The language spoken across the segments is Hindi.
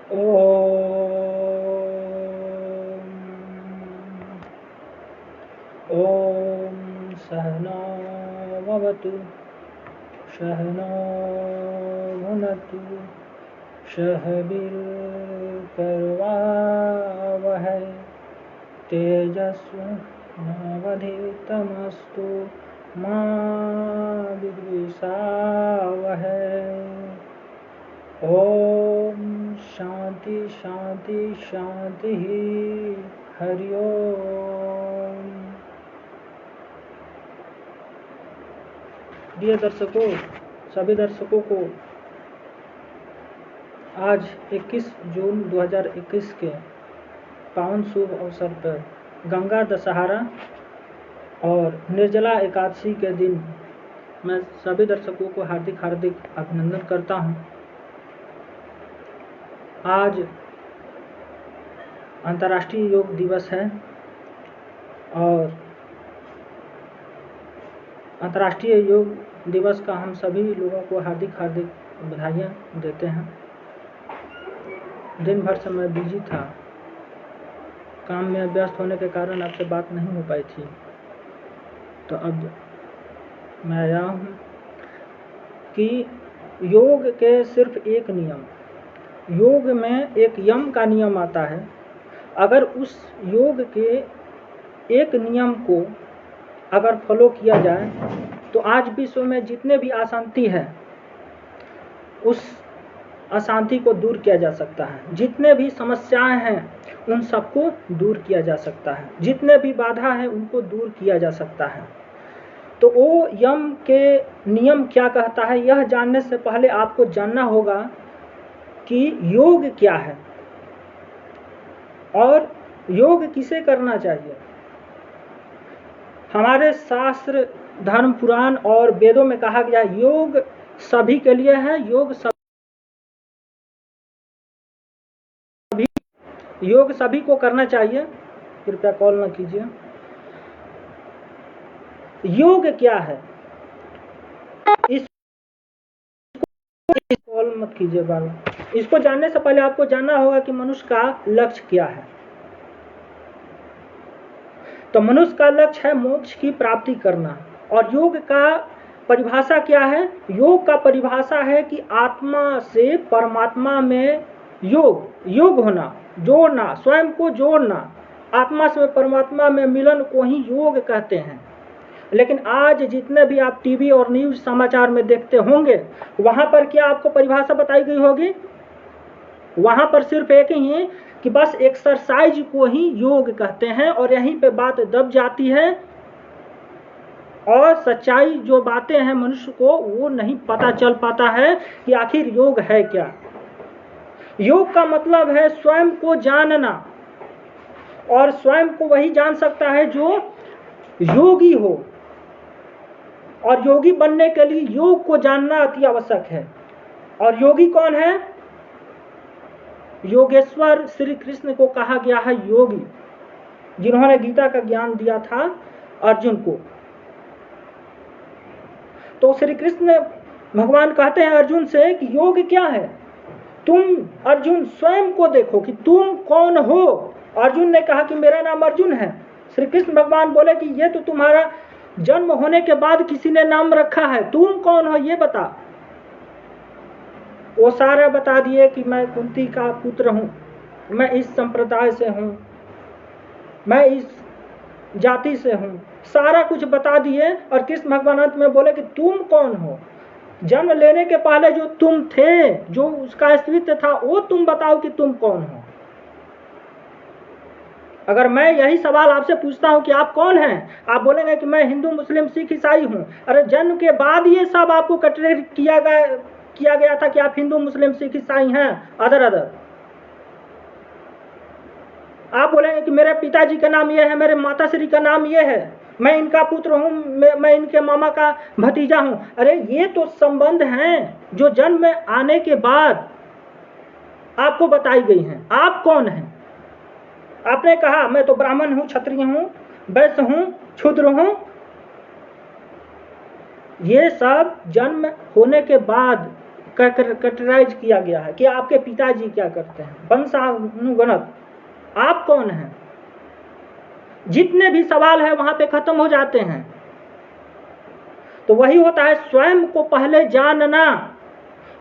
ॐ सहना भवतु सहना भुनक्तु सह वीर्यङ्करवावहै तेजस्विनावधीतमस्तु मा विद्विषावहै। ओम शांति शांति शांति। हरि ओम। प्रिय दर्शकों, सभी दर्शकों को आज 21 जून 2021 के पावन शुभ अवसर पर गंगा दशहरा और निर्जला एकादशी के दिन मैं सभी दर्शकों को हार्दिक हार्दिक अभिनंदन करता हूं। आज अंतर्राष्ट्रीय योग दिवस है और अंतर्राष्ट्रीय योग दिवस का हम सभी लोगों को हार्दिक हार्दिक बधाइयाँ देते हैं। दिन भर से मैं बिजी था, काम में व्यस्त होने के कारण आपसे बात नहीं हो पाई थी, तो अब मैं आया हूँ कि योग के सिर्फ एक नियम, योग में एक यम का नियम आता है। अगर उस योग के एक नियम को अगर फॉलो किया जाए तो आज विश्व में जितने भी अशांति है उस अशांति को दूर किया जा सकता है। जितने भी समस्याएं हैं उन सबको दूर किया जा सकता है। जितने भी बाधा है उनको दूर किया जा सकता है। तो वो यम के नियम क्या कहता है, यह जानने से पहले आपको जानना होगा कि योग क्या है और योग किसे करना चाहिए। हमारे शास्त्र, धर्म, पुराण और वेदों में कहा गया योग सभी के लिए है। योग सभी को करना चाहिए। कृपया कॉल न कीजिए। योग क्या है कॉल मत कीजिए बार। इसको जानने से पहले आपको जानना होगा कि मनुष्य का लक्ष्य क्या है। तो मनुष्य का लक्ष्य है मोक्ष की प्राप्ति करना। और योग का परिभाषा क्या है? योग का परिभाषा है कि आत्मा से परमात्मा में योग होना, जोड़ना, स्वयं को जोड़ना। आत्मा से परमात्मा में मिलन को ही योग कहते हैं। लेकिन आज जितने भी आप टीवी और न्यूज समाचार में देखते होंगे, वहां पर क्या आपको परिभाषा बताई गई होगी? वहां पर सिर्फ एक ही है कि बस एक्सरसाइज को ही योग कहते हैं और यहीं पे बात दब जाती है और सच्चाई जो बातें हैं मनुष्य को वो नहीं पता चल पाता है कि आखिर योग है क्या। योग का मतलब है स्वयं को जानना, और स्वयं को वही जान सकता है जो योगी हो। और योगी बनने के लिए योग को जानना अति आवश्यक है। और योगी कौन है? योगेश्वर श्री कृष्ण को कहा गया है योगी, जिन्होंने गीता का ज्ञान दिया था अर्जुन को। तो श्री कृष्ण भगवान कहते हैं अर्जुन से कि योग क्या है। तुम अर्जुन स्वयं को देखो कि तुम कौन हो। अर्जुन ने कहा कि मेरा नाम अर्जुन है। श्री कृष्ण भगवान बोले कि ये तो तुम्हारा जन्म होने के बाद किसी ने नाम रखा है, तुम कौन हो ये बता। वो सारा बता दिए कि मैं कुंती का पुत्र हूँ, मैं इस संप्रदाय से हूँ, मैं इस जाति से हूँ, सारा कुछ बता दिए। और कृष्ण भगवान अंत में बोले कि तुम कौन हो। जन्म लेने के पहले जो तुम थे, जो उसका अस्तित्व था, वो तुम बताओ कि तुम कौन हो। अगर मैं यही सवाल आपसे पूछता हूं कि आप कौन हैं, आप बोलेंगे कि मैं हिंदू, मुस्लिम, सिख, ईसाई हूं। अरे जन्म के बाद ये सब आपको कैटेगरी किया गया था कि आप हिंदू, मुस्लिम, सिख, ईसाई हैं, अदर। आप बोलेंगे कि मेरे पिताजी का नाम ये है, मेरे माताश्री का नाम ये है, मैं इनका पुत्र हूं, मैं इनके मामा का भतीजा हूं। अरे ये तो संबंध हैं जो जन्म में आने के बाद आपको बताई गई हैं। आप कौन हैं? आपने कहा मैं तो ब्राह्मण हूं, क्षत्रिय हूं, वैश्य हूं, शूद्र हूं। ये सब जन्म होने के बाद कैटेगराइज किया गया है कि आपके पिताजी क्या करते हैं, वंशानुगणक, आप कौन हैं। जितने भी सवाल है वहां पे खत्म हो जाते हैं। तो वही होता है, स्वयं को पहले जानना,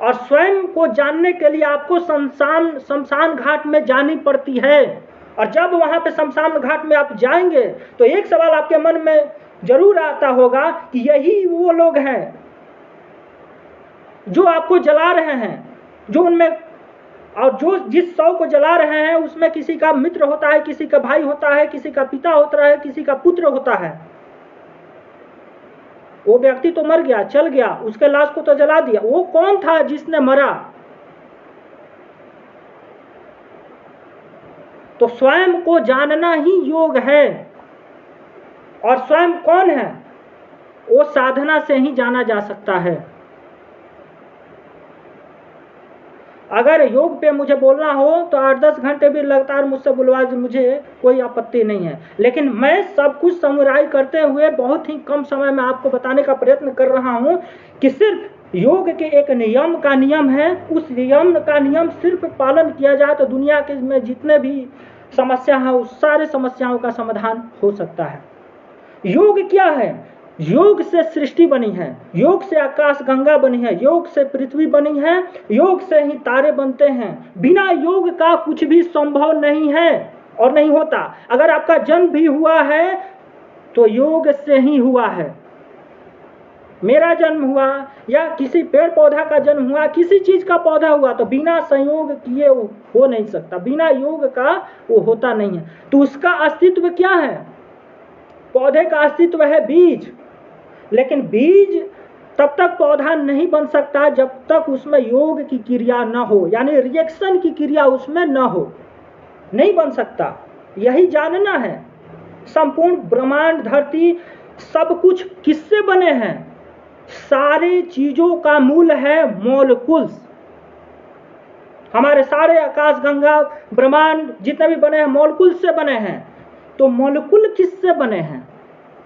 और स्वयं को जानने के लिए आपको शमशान घाट में जानी पड़ती है। और जब वहां पे शमशान घाट में आप जाएंगे तो एक सवाल आपके मन में जरूर आता होगा कि यही वो लोग हैं जो आपको जला रहे हैं, जो उनमें, और जो जिस शव को जला रहे हैं उसमें किसी का मित्र होता है, किसी का भाई होता है, किसी का पिता होता है, किसी का पुत्र होता है। वो व्यक्ति तो मर गया, चल गया, उसके लाश को तो जला दिया, वो कौन था जिसने मरा। तो स्वयं को जानना ही योग है। और स्वयं कौन है वो साधना से ही जाना जा सकता है। अगर योग पे मुझे बोलना हो तो 8-10 घंटे भी लगातार मुझसे बुलवा, मुझे कोई आपत्ति नहीं है। लेकिन मैं सब कुछ समराइज करते हुए बहुत ही कम समय में आपको बताने का प्रयत्न कर रहा हूं कि सिर्फ योग के एक नियम का नियम है, उस नियम का नियम सिर्फ पालन किया जाए तो दुनिया के में जितने भी समस्या है उस सारे समस्याओं का समाधान हो सकता है। योग क्या है? योग से सृष्टि बनी है, योग से आकाश गंगा बनी है, योग से पृथ्वी बनी है, योग से ही तारे बनते हैं। बिना योग का कुछ भी संभव नहीं है और नहीं होता। अगर आपका जन्म भी हुआ है तो योग से ही हुआ है। मेरा जन्म हुआ या किसी पेड़ पौधा का जन्म हुआ, किसी चीज का पौधा हुआ, तो बिना संयोग किए हो नहीं सकता, बिना योग का वो होता नहीं है। तो उसका अस्तित्व क्या है? पौधे का अस्तित्व है बीज, लेकिन बीज तब तक पौधा नहीं बन सकता जब तक उसमें योग की क्रिया न हो, यानी रिएक्शन की क्रिया उसमें न हो, नहीं बन सकता। यही जानना है। संपूर्ण ब्रह्मांड, धरती, सब कुछ किससे बने हैं? सारे चीजों का मूल है मॉलिक्यूल्स। हमारे सारे आकाश गंगा ब्रह्मांड जितने भी बने हैं मॉलिक्यूल्स से बने हैं। तो मॉलिक्यूल किससे बने हैं?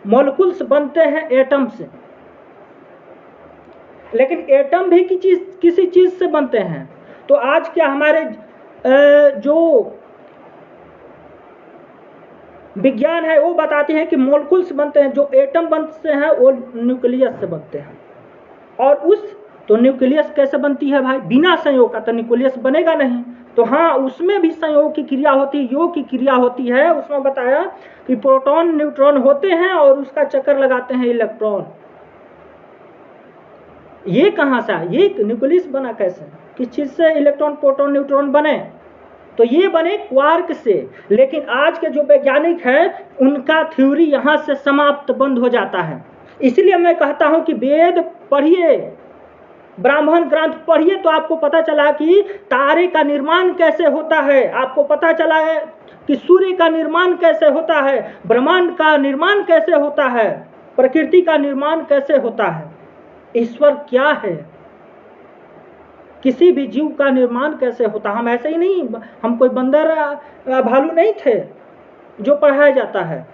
मॉलिक्यूल्स बनते हैं एटम से, लेकिन एटम भी किसी चीज से बनते हैं। तो आज क्या हमारे जो विज्ञान है वो बताते हैं कि मॉलिक्यूल्स बनते हैं, जो एटम बनते हैं वो न्यूक्लियस से बनते हैं। और उस तो न्यूक्लियस कैसे बनती है भाई? बिना संयोग का तो न्यूक्लियस बनेगा नहीं। तो हाँ, उसमें भी संयोग की क्रिया होती है, योग की क्रिया होती है। उसमें बताया कि प्रोटॉन न्यूट्रॉन होते हैं और उसका चक्कर लगाते हैं इलेक्ट्रॉन। ये कहां से? ये न्यूक्लियस बना कैसे? किस चीज से इलेक्ट्रॉन प्रोटॉन न्यूट्रॉन बने? तो ये बने क्वार्क से। लेकिन आज के जो वैज्ञानिक हैं उनका थ्योरी यहां से समाप्त बंद हो जाता है। इसलिए मैं कहता हूं कि वेद पढ़िए, ब्राह्मण ग्रंथ पढ़िए, तो आपको पता चला कि तारे का निर्माण कैसे होता है, आपको पता चला है कि सूर्य का निर्माण कैसे होता है, ब्रह्मांड का निर्माण कैसे होता है, प्रकृति का निर्माण कैसे होता है, ईश्वर क्या है, किसी भी जीव का निर्माण कैसे होता। हम ऐसे ही नहीं, हम कोई बंदर भालू नहीं थे जो पढ़ाया जाता है।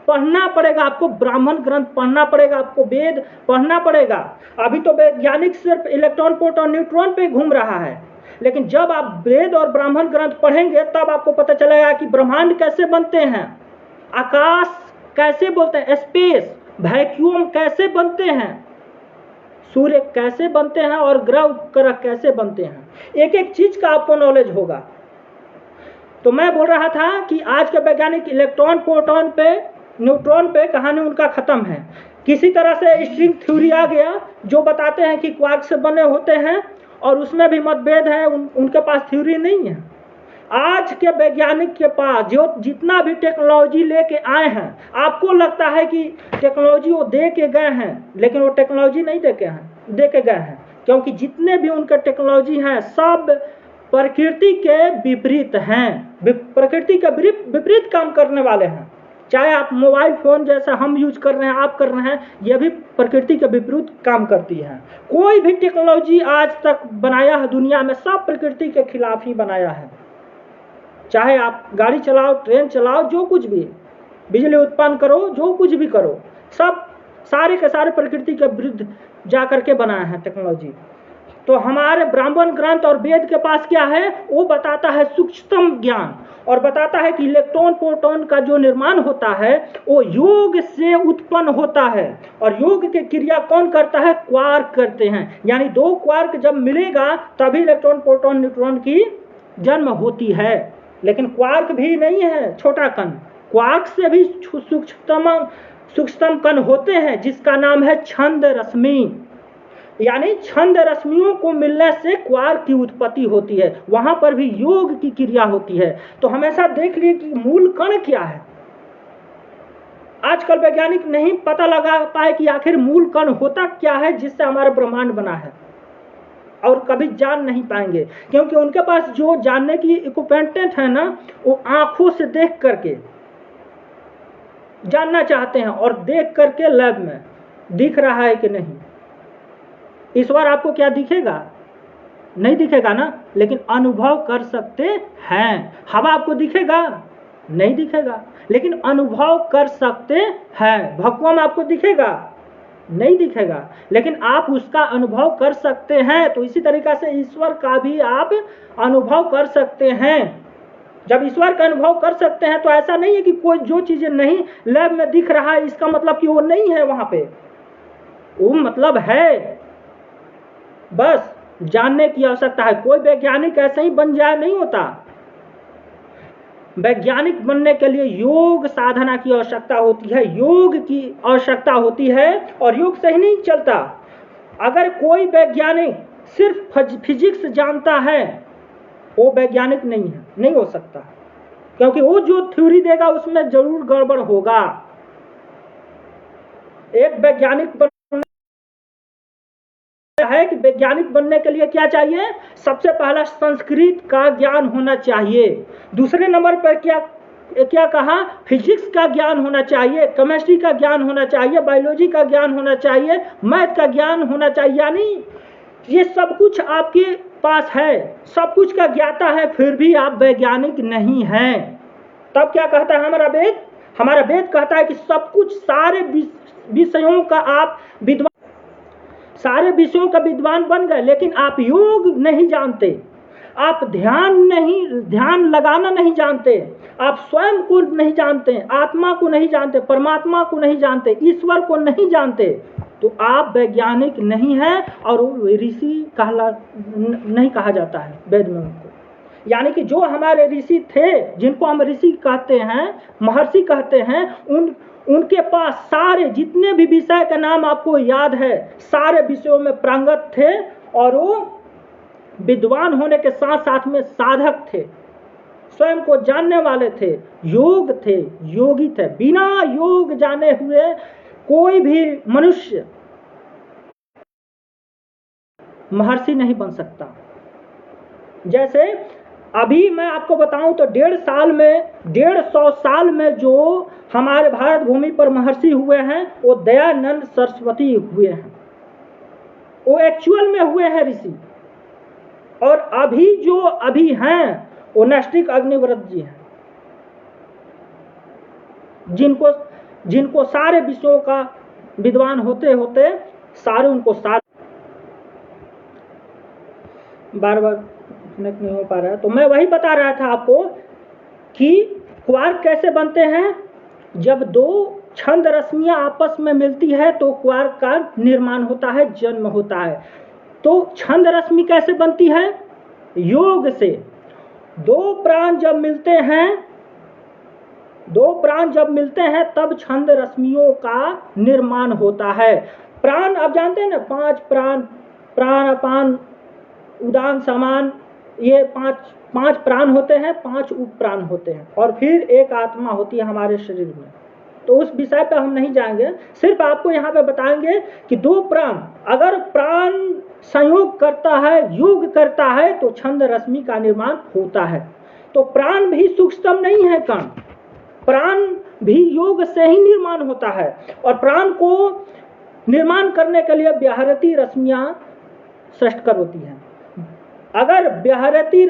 पढ़ना पड़ेगा आपको, ब्राह्मण ग्रंथ पढ़ना पड़ेगा आपको, वेद पढ़ना पड़ेगा। अभी तो वैज्ञानिक सिर्फ इलेक्ट्रॉन प्रोटॉन न्यूट्रॉन पे घूम रहा है, लेकिन जब आप वेद और ब्राह्मण ग्रंथ पढ़ेंगे तब आपको पता चलेगा कि ब्रह्मांड कैसे बनते हैं, आकाश कैसे बोलते हैं, स्पेस वैक्यूम कैसे बनते हैं, सूर्य कैसे बनते हैं और ग्रह उपग्रह कैसे बनते हैं। एक एक चीज का आपको नॉलेज होगा। तो मैं बोल रहा था कि आज के वैज्ञानिक इलेक्ट्रॉन प्रोटॉन पे न्यूट्रॉन पे कहानी उनका खत्म है। किसी तरह से स्ट्रिंग थ्योरी आ गया जो बताते हैं कि क्वार्क से बने होते हैं, और उसमें भी मतभेद है, उनके पास थ्योरी नहीं है। आज के वैज्ञानिक के पास जो जितना भी टेक्नोलॉजी लेके आए हैं, आपको लगता है कि टेक्नोलॉजी वो दे के गए हैं, लेकिन वो टेक्नोलॉजी नहीं दे के गए हैं, क्योंकि जितने भी उनके टेक्नोलॉजी हैं सब प्रकृति के विपरीत हैं, प्रकृति के विपरीत काम करने वाले हैं। चाहे आप मोबाइल फोन जैसा हम यूज कर रहे हैं, आप कर रहे हैं, यह भी प्रकृति के विपरीत काम करती है। कोई भी टेक्नोलॉजी आज तक बनाया है दुनिया में, सब प्रकृति के खिलाफ ही बनाया है। चाहे आप गाड़ी चलाओ, ट्रेन चलाओ, जो कुछ भी, बिजली उत्पन्न करो, जो कुछ भी करो, सब सारे के सारे प्रकृति के विरुद्ध जा करके बनाए हैं टेक्नोलॉजी। तो हमारे ब्राह्मण ग्रंथ और वेद के पास क्या है, वो बताता है सूक्ष्मतम ज्ञान, और बताता है कि इलेक्ट्रॉन प्रोटॉन का जो निर्माण होता है वो योग से उत्पन्न होता है, और योग की क्रिया कौन करता है, क्वार्क करते हैं। यानी दो क्वार्क जब मिलेगा तभी इलेक्ट्रॉन प्रोटॉन न्यूट्रॉन की जन्म होती है। लेकिन क्वार्क भी नहीं है छोटा कण, क्वार्क से भी सूक्ष्मतम कण होते हैं जिसका नाम है छंद रश्मि। यानी छंद रश्मियों को मिलने से क्वार्क की उत्पत्ति होती है, वहां पर भी योग की क्रिया होती है। तो हमेशा देख लिए कि मूल कण क्या है। आजकल वैज्ञानिक नहीं पता लगा पाए कि आखिर मूल कण होता क्या है जिससे हमारा ब्रह्मांड बना है, और कभी जान नहीं पाएंगे, क्योंकि उनके पास जो जानने की इक्विपमेंट है ना, वो आंखों से देख करके जानना चाहते हैं, और देख करके लैब में दिख रहा है कि नहीं। ईश्वर आपको क्या दिखेगा, नहीं दिखेगा ना, लेकिन अनुभव कर सकते हैं। हवा आपको दिखेगा, नहीं दिखेगा, लेकिन अनुभव कर सकते हैं। भगवान आपको दिखेगा, नहीं दिखेगा, लेकिन आप उसका अनुभव कर सकते हैं। तो इसी तरीका से ईश्वर का भी आप अनुभव कर सकते हैं। जब ईश्वर का अनुभव कर सकते हैं तो ऐसा नहीं है कि कोई जो चीजें नहीं लैब में दिख रहा है इसका मतलब कि वो नहीं है वहां पे, वो मतलब है, बस जानने की आवश्यकता है। कोई वैज्ञानिक ऐसे ही बन जाए नहीं होता। वैज्ञानिक बनने के लिए योग साधना की आवश्यकता होती है, योग की आवश्यकता होती है, और योग से ही नहीं चलता। अगर कोई वैज्ञानिक सिर्फ फिजिक्स जानता है वो वैज्ञानिक नहीं है, नहीं हो सकता, क्योंकि वो जो थ्योरी देगा उसमें जरूर गड़बड़ होगा। एक वैज्ञानिक है कि वैज्ञानिक बनने के लिए क्या चाहिए, सबसे पहला संस्कृत का ज्ञान होना चाहिए। दूसरे नंबर पर क्या कहा, फिजिक्स का ज्ञान होना चाहिए, केमिस्ट्री का ज्ञान होना चाहिए, बायोलॉजी का ज्ञान होना चाहिए, मैथ का ज्ञान होना चाहिए। यानी ये सब कुछ आपके पास है, सब कुछ का ज्ञाता है, फिर भी आप वैज्ञानिक नहीं हैं। तब क्या कहता है हमारा वेद, हमारा वेद कहता है कि सब कुछ सारे विषयों का आप विद्वान, सारे विषयों का विद्वान बन गए, लेकिन आप योग नहीं जानते, आप ध्यान लगाना नहीं जानते, आप स्वयं को नहीं जानते, आत्मा को नहीं जानते, परमात्मा को नहीं जानते, ईश्वर को नहीं जानते, तो आप वैज्ञानिक नहीं हैं, और ऋषि नहीं कहा जाता है वेद में उनको। यानी कि जो हमारे ऋषि थे, जिनको हम ऋषि कहते हैं, महर्षि कहते हैं, उनके पास सारे जितने भी विषय का नाम आपको याद है, सारे विषयों में प्रांगत थे, और वो विद्वान होने के साथ साथ में साधक थे, स्वयं को जानने वाले थे, योग थे, योगी थे। बिना योग जाने हुए कोई भी मनुष्य महर्षि नहीं बन सकता। जैसे अभी मैं आपको बताऊं तो 150 साल में जो हमारे भारत भूमि पर महर्षि हुए हैं वो दयानंद सरस्वती हुए हैं, वो एक्चुअल में हुए हैं ऋषि। और अभी जो अभी हैं वो नैष्ठिक अग्निव्रत जी हैं, जिनको सारे विषयों का विद्वान होते होते सारे उनको बार नहीं हो पा रहा है। तो मैं वही बता रहा था आपको कि क्वार्क कैसे बनते हैं। जब दो छंद रश्मियां आपस में मिलती है तो क्वार्क का निर्माण होता है, जन्म होता है। तो छंद रश्मि कैसे बनती है, योग से। दो प्राण जब मिलते हैं तब छंद रश्मियों का निर्माण होता है। प्राण आप जानते हैं ना, 5 प्राण, प्राण अपान उदान समान, ये पांच प्राण होते हैं, 5 उप प्राण होते हैं, और फिर एक आत्मा होती है हमारे शरीर में। तो उस विषय पर हम नहीं जाएंगे, सिर्फ आपको यहाँ पे बताएंगे कि 2 प्राण, अगर प्राण संयोग करता है, योग करता है, तो छंद रश्मि का निर्माण होता है। तो प्राण भी सूक्ष्म नहीं है कण, प्राण भी योग से ही निर्माण होता है। और प्राण को निर्माण करने के लिए व्याहृति रश्मियां श्रेष्ठकर होती हैं। अगर व्याहृति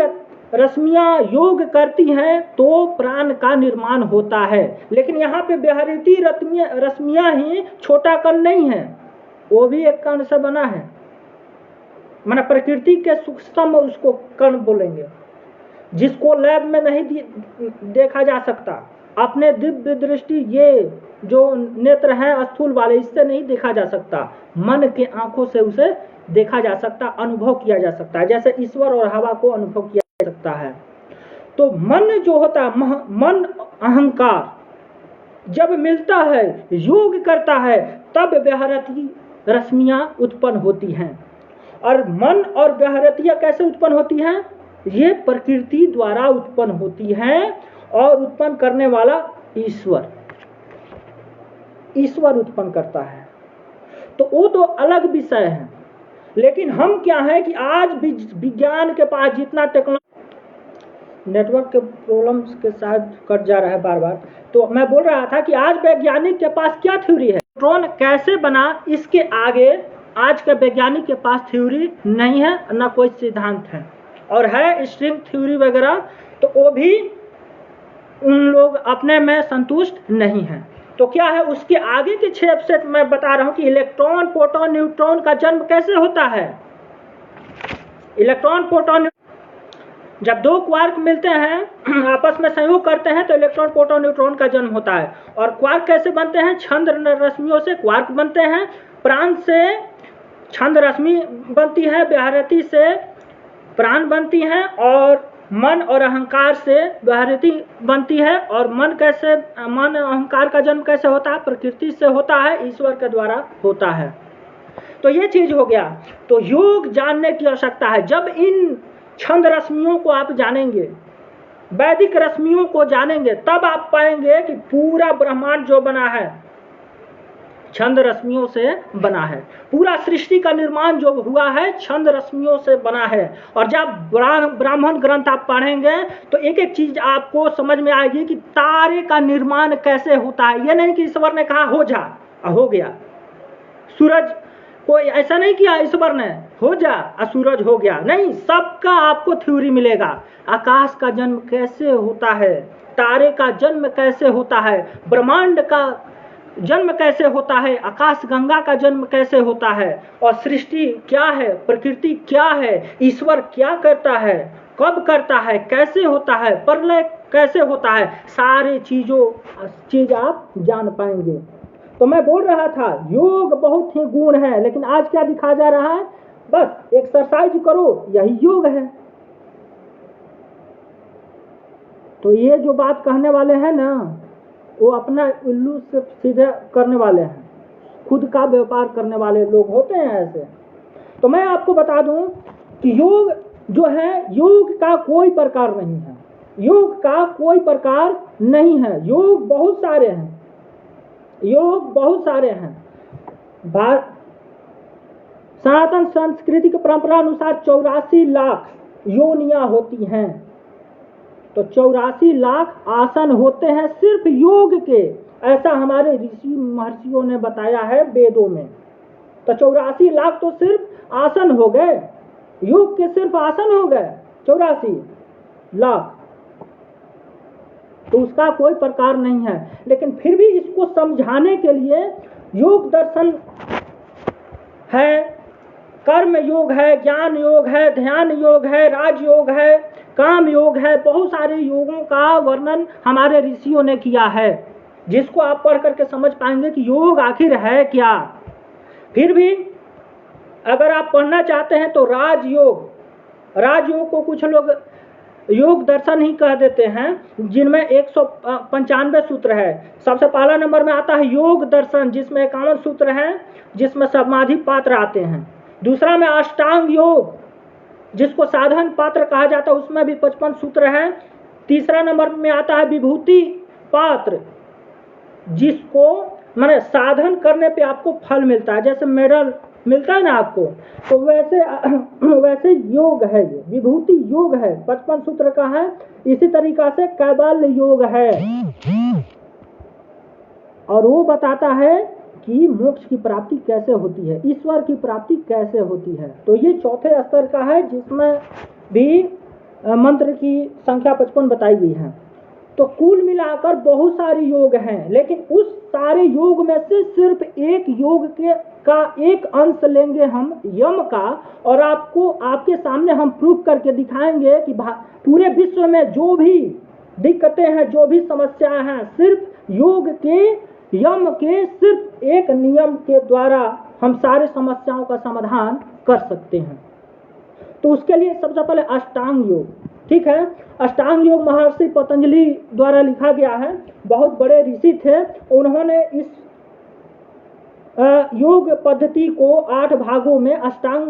रश्मियां योग करती हैं तो प्राण का निर्माण होता है। लेकिन यहाँ पे व्याहृति रश्मियां ही छोटा कण नहीं है, वो भी एक कण से बना है। माने प्रकृति के सूक्ष्म उसको कण बोलेंगे, जिसको लैब में नहीं देखा जा सकता। अपने दिव्य दृष्टि, ये जो नेत्र हैं स्थूल वाले, इससे नहीं देखा जा सकता, मन के आंखों से उसे देखा जा सकता, अनुभव किया जा सकता है, जैसे ईश्वर और हवा को अनुभव किया जा सकता है। तो मन जो होता है, मन अहंकार जब मिलता है, योग करता है, तब व्याहृति रश्मियां उत्पन्न होती हैं। और मन और व्याहृतियां कैसे उत्पन्न होती हैं? ये प्रकृति द्वारा उत्पन्न होती हैं, और उत्पन्न करने वाला ईश्वर उत्पन्न करता है। तो वो तो अलग विषय है। लेकिन हम क्या है कि आज विज्ञान के पास जितना टेक्नोलॉजी, नेटवर्क के प्रॉब्लम्स के साथ कट जा रहा है बार बार, तो मैं बोल रहा था कि आज वैज्ञानिक के पास क्या थ्योरी है, इलेक्ट्रॉन कैसे बना, इसके आगे आज के वैज्ञानिक के पास थ्योरी नहीं है, ना कोई सिद्धांत है। और है स्ट्रिंग थ्योरी वगैरह, तो वो भी उन लोग अपने में संतुष्ट नहीं है। तो क्या है, उसके आगे के 6 स्टेप मैं बता रहा हूं कि इलेक्ट्रॉन, प्रोटॉन, न्यूट्रॉन का जन्म कैसे होता है। इलेक्ट्रॉन, प्रोटॉन, जब 2 क्वार्क मिलते हैं, आपस में संयोग करते हैं, तो इलेक्ट्रॉन, प्रोटॉन, न्यूट्रॉन का जन्म होता है। और क्वार्क कैसे बनते हैं? छंद रश्मियों से क्वार्क बनते हैं। प्राण से छंद रश्मि बनती है, व्याहृति से प्राण बनती हैं, और मन और अहंकार से व्याहृति बनती है। और मन अहंकार का जन्म कैसे होता है? प्रकृति से होता है, ईश्वर के द्वारा होता है। तो ये चीज हो गया। तो योग जानने की आवश्यकता है। जब इन छंद रश्मियों को आप जानेंगे, वैदिक रश्मियों को जानेंगे, तब आप पाएंगे कि पूरा ब्रह्मांड जो बना है छंद रश्मियों से बना है। पूरा सृष्टि का निर्माण जो हुआ है छंद रश्मियों से बना है। और जब ब्राह्मण ग्रंथ आप पढ़ेंगे तो एक एक चीज आपको समझ में आएगी कि तारे का निर्माण कैसे होता है। यह नहीं कि ईश्वर ने कहा हो जा, हो गया। सूरज को ऐसा नहीं किया ईश्वर ने, हो जा सूरज हो गया, नहीं। सबका आपको थ्योरी मिलेगा। आकाश का जन्म कैसे होता है, तारे का जन्म कैसे होता है, ब्रह्मांड का जन्म कैसे होता है, आकाश गंगा का जन्म कैसे होता है, और सृष्टि क्या है, प्रकृति क्या है, ईश्वर क्या करता है, कब करता है, कैसे होता है, प्रलय कैसे होता है, सारे चीज आप जान पाएंगे। तो मैं बोल रहा था योग बहुत ही गुण है, लेकिन आज क्या दिखा जा रहा है? बस एक्सरसाइज करो, यही योग है। तो ये जो बात कहने वाले हैं ना, वो अपना उल्लू से सीधे करने वाले हैं, खुद का व्यापार करने वाले लोग होते हैं ऐसे। तो मैं आपको बता दूं कि योग जो है, योग का कोई प्रकार नहीं है, योग का कोई प्रकार नहीं है। योग बहुत सारे हैं, योग बहुत सारे हैं। सनातन संस्कृति की परंपरा अनुसार 84 लाख योनियां होती हैं। तो 84 लाख आसन होते हैं सिर्फ योग के, ऐसा हमारे ऋषि महर्षियों ने बताया है वेदों में। तो 84 लाख तो सिर्फ आसन हो गए, योग के सिर्फ आसन हो गए 84 लाख। तो उसका कोई प्रकार नहीं है। लेकिन फिर भी इसको समझाने के लिए योग दर्शन है, कर्म योग है, ज्ञान योग है, ध्यान योग है, राजयोग है, काम योग है, बहुत सारे योगों का वर्णन हमारे ऋषियों ने किया है, जिसको आप पढ़ करके समझ पाएंगे कि योग आखिर है क्या। फिर भी अगर आप पढ़ना चाहते हैं तो राजयोग, राजयोग को कुछ लोग योग दर्शन ही कह देते हैं, जिनमें 195 सूत्र है। सबसे पहला नंबर में आता है योग दर्शन, जिसमें 51 सूत्र हैं, जिसमें समाधि पात्र आते हैं। दूसरा में अष्टांग योग, जिसको साधन पात्र कहा जाता है, उसमें भी 55 सूत्र हैं। तीसरा नंबर में आता है विभूति पात्र, जिसको माने साधन करने पे आपको फल मिलता है, जैसे मेडल मिलता है ना आपको, तो वैसे योग है, ये विभूति योग है, 55 सूत्र का है। इसी तरीका से कैबल्य योग है, और वो बताता है कि मोक्ष की प्राप्ति कैसे होती है, ईश्वर की प्राप्ति कैसे होती है। तो ये चौथे स्तर का है, जिसमें भी मंत्र की संख्या 55 बताई गई है। तो कुल मिलाकर बहुत सारे योग हैं, लेकिन उस सारे योग में से सिर्फ एक योग का एक अंश लेंगे हम यम का, और आपको आपके सामने हम प्रूफ करके दिखाएंगे कि पूरे विश्व में जो भी दिक्कतें हैं, जो भी समस्याएं हैं, सिर्फ योग के यम के सिर्फ एक नियम के द्वारा हम सारे समस्याओं का समाधान कर सकते हैं। तो उसके लिए सबसे पहले अष्टांग योग, ठीक है। अष्टांग योग महर्षि पतंजलि द्वारा लिखा गया है, बहुत बड़े ऋषि थे। उन्होंने इस योग पद्धति को 8 भागों में अष्टांग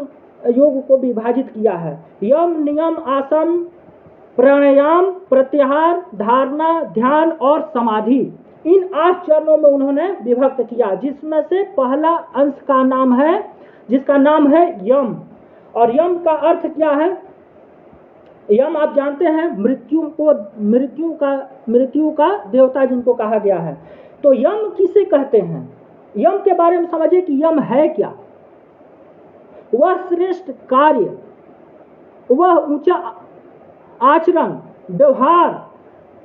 योग को विभाजित किया है। यम, नियम, आसन, प्राणायाम, प्रत्याहार, धारणा, ध्यान और समाधि, इन 8 चरणों में उन्होंने विभक्त किया, जिसमें से पहला अंश का नाम है, जिसका नाम है यम। और यम का अर्थ क्या है? यम आप जानते हैं मृत्यु का देवता जिनको कहा गया है। तो यम किसे कहते हैं? यम के बारे में समझिए कि यम है क्या। वह श्रेष्ठ कार्य, वह ऊंचा आचरण, व्यवहार,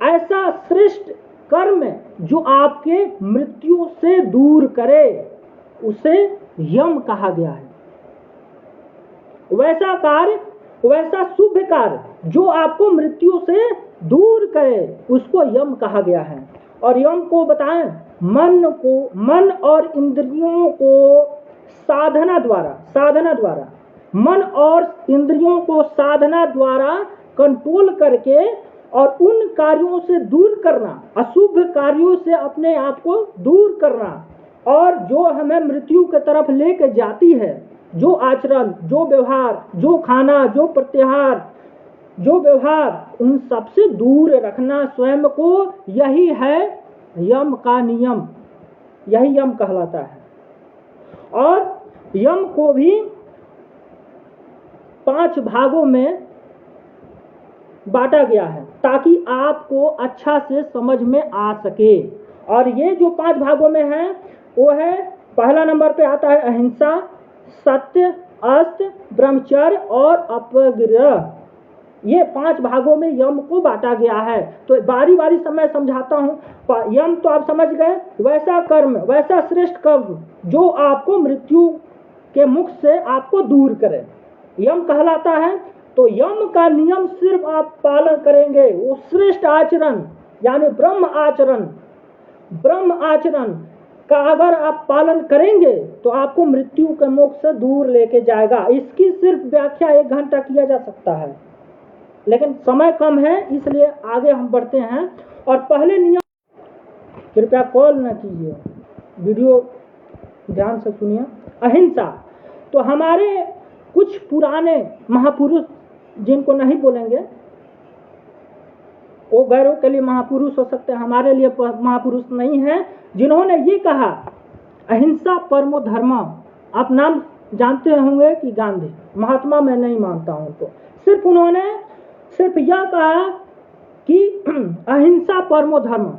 ऐसा श्रेष्ठ कर्म जो आपके मृत्यु से दूर करे, उसे यम कहा गया है। वैसा कार्य, वैसा शुभ कार्य जो आपको मृत्यु से दूर करे, उसको यम कहा गया है। और यम को बताएं, मन और इंद्रियों को साधना द्वारा मन और इंद्रियों को साधना द्वारा कंट्रोल करके और उन कार्यों से दूर करना, अशुभ कार्यों से अपने आप को दूर करना, और जो हमें मृत्यु की तरफ लेके जाती है, जो आचरण, जो व्यवहार, जो खाना, जो प्रत्याहार, जो व्यवहार, उन सबसे दूर रखना स्वयं को, यही है यम का नियम, यही यम कहलाता है। और यम को भी 5 भागों में बांटा गया है ताकि आपको अच्छा से समझ में आ सके। और ये जो 5 भागों में है वो है, पहला नंबर पे आता है अहिंसा, सत्य, अस्त्य, ब्रह्मचर्य और अपरिग्रह। ये 5 भागों में यम को बांटा गया है। तो बारी बारी से मैं समझाता हूँ। यम तो आप समझ गए, वैसा कर्म, वैसा श्रेष्ठ कर्म जो आपको मृत्यु के मुख से आपको दूर करे, यम कहलाता है। तो यम का नियम सिर्फ आप पालन करेंगे, वो श्रेष्ठ आचरण यानी ब्रह्म आचरण का अगर आप पालन करेंगे तो आपको मृत्यु के मुख से दूर लेके जाएगा। इसकी सिर्फ व्याख्या 1 घंटा किया जा सकता है, लेकिन समय कम है, इसलिए आगे हम बढ़ते हैं। और पहले नियम, कृपया कॉल न कीजिए, वीडियो ध्यान से सुनिए। अहिंसा, तो हमारे कुछ पुराने महापुरुष, जिनको नहीं बोलेंगे वो गैरों के लिए महापुरुष हो सकते हैं, हमारे लिए महापुरुष नहीं है, जिन्होंने ये कहा अहिंसा परमो धर्म। आप नाम जानते होंगे कि गांधी, महात्मा मैं नहीं मानता हूं, तो सिर्फ उन्होंने सिर्फ यह कहा कि अहिंसा परमो धर्म,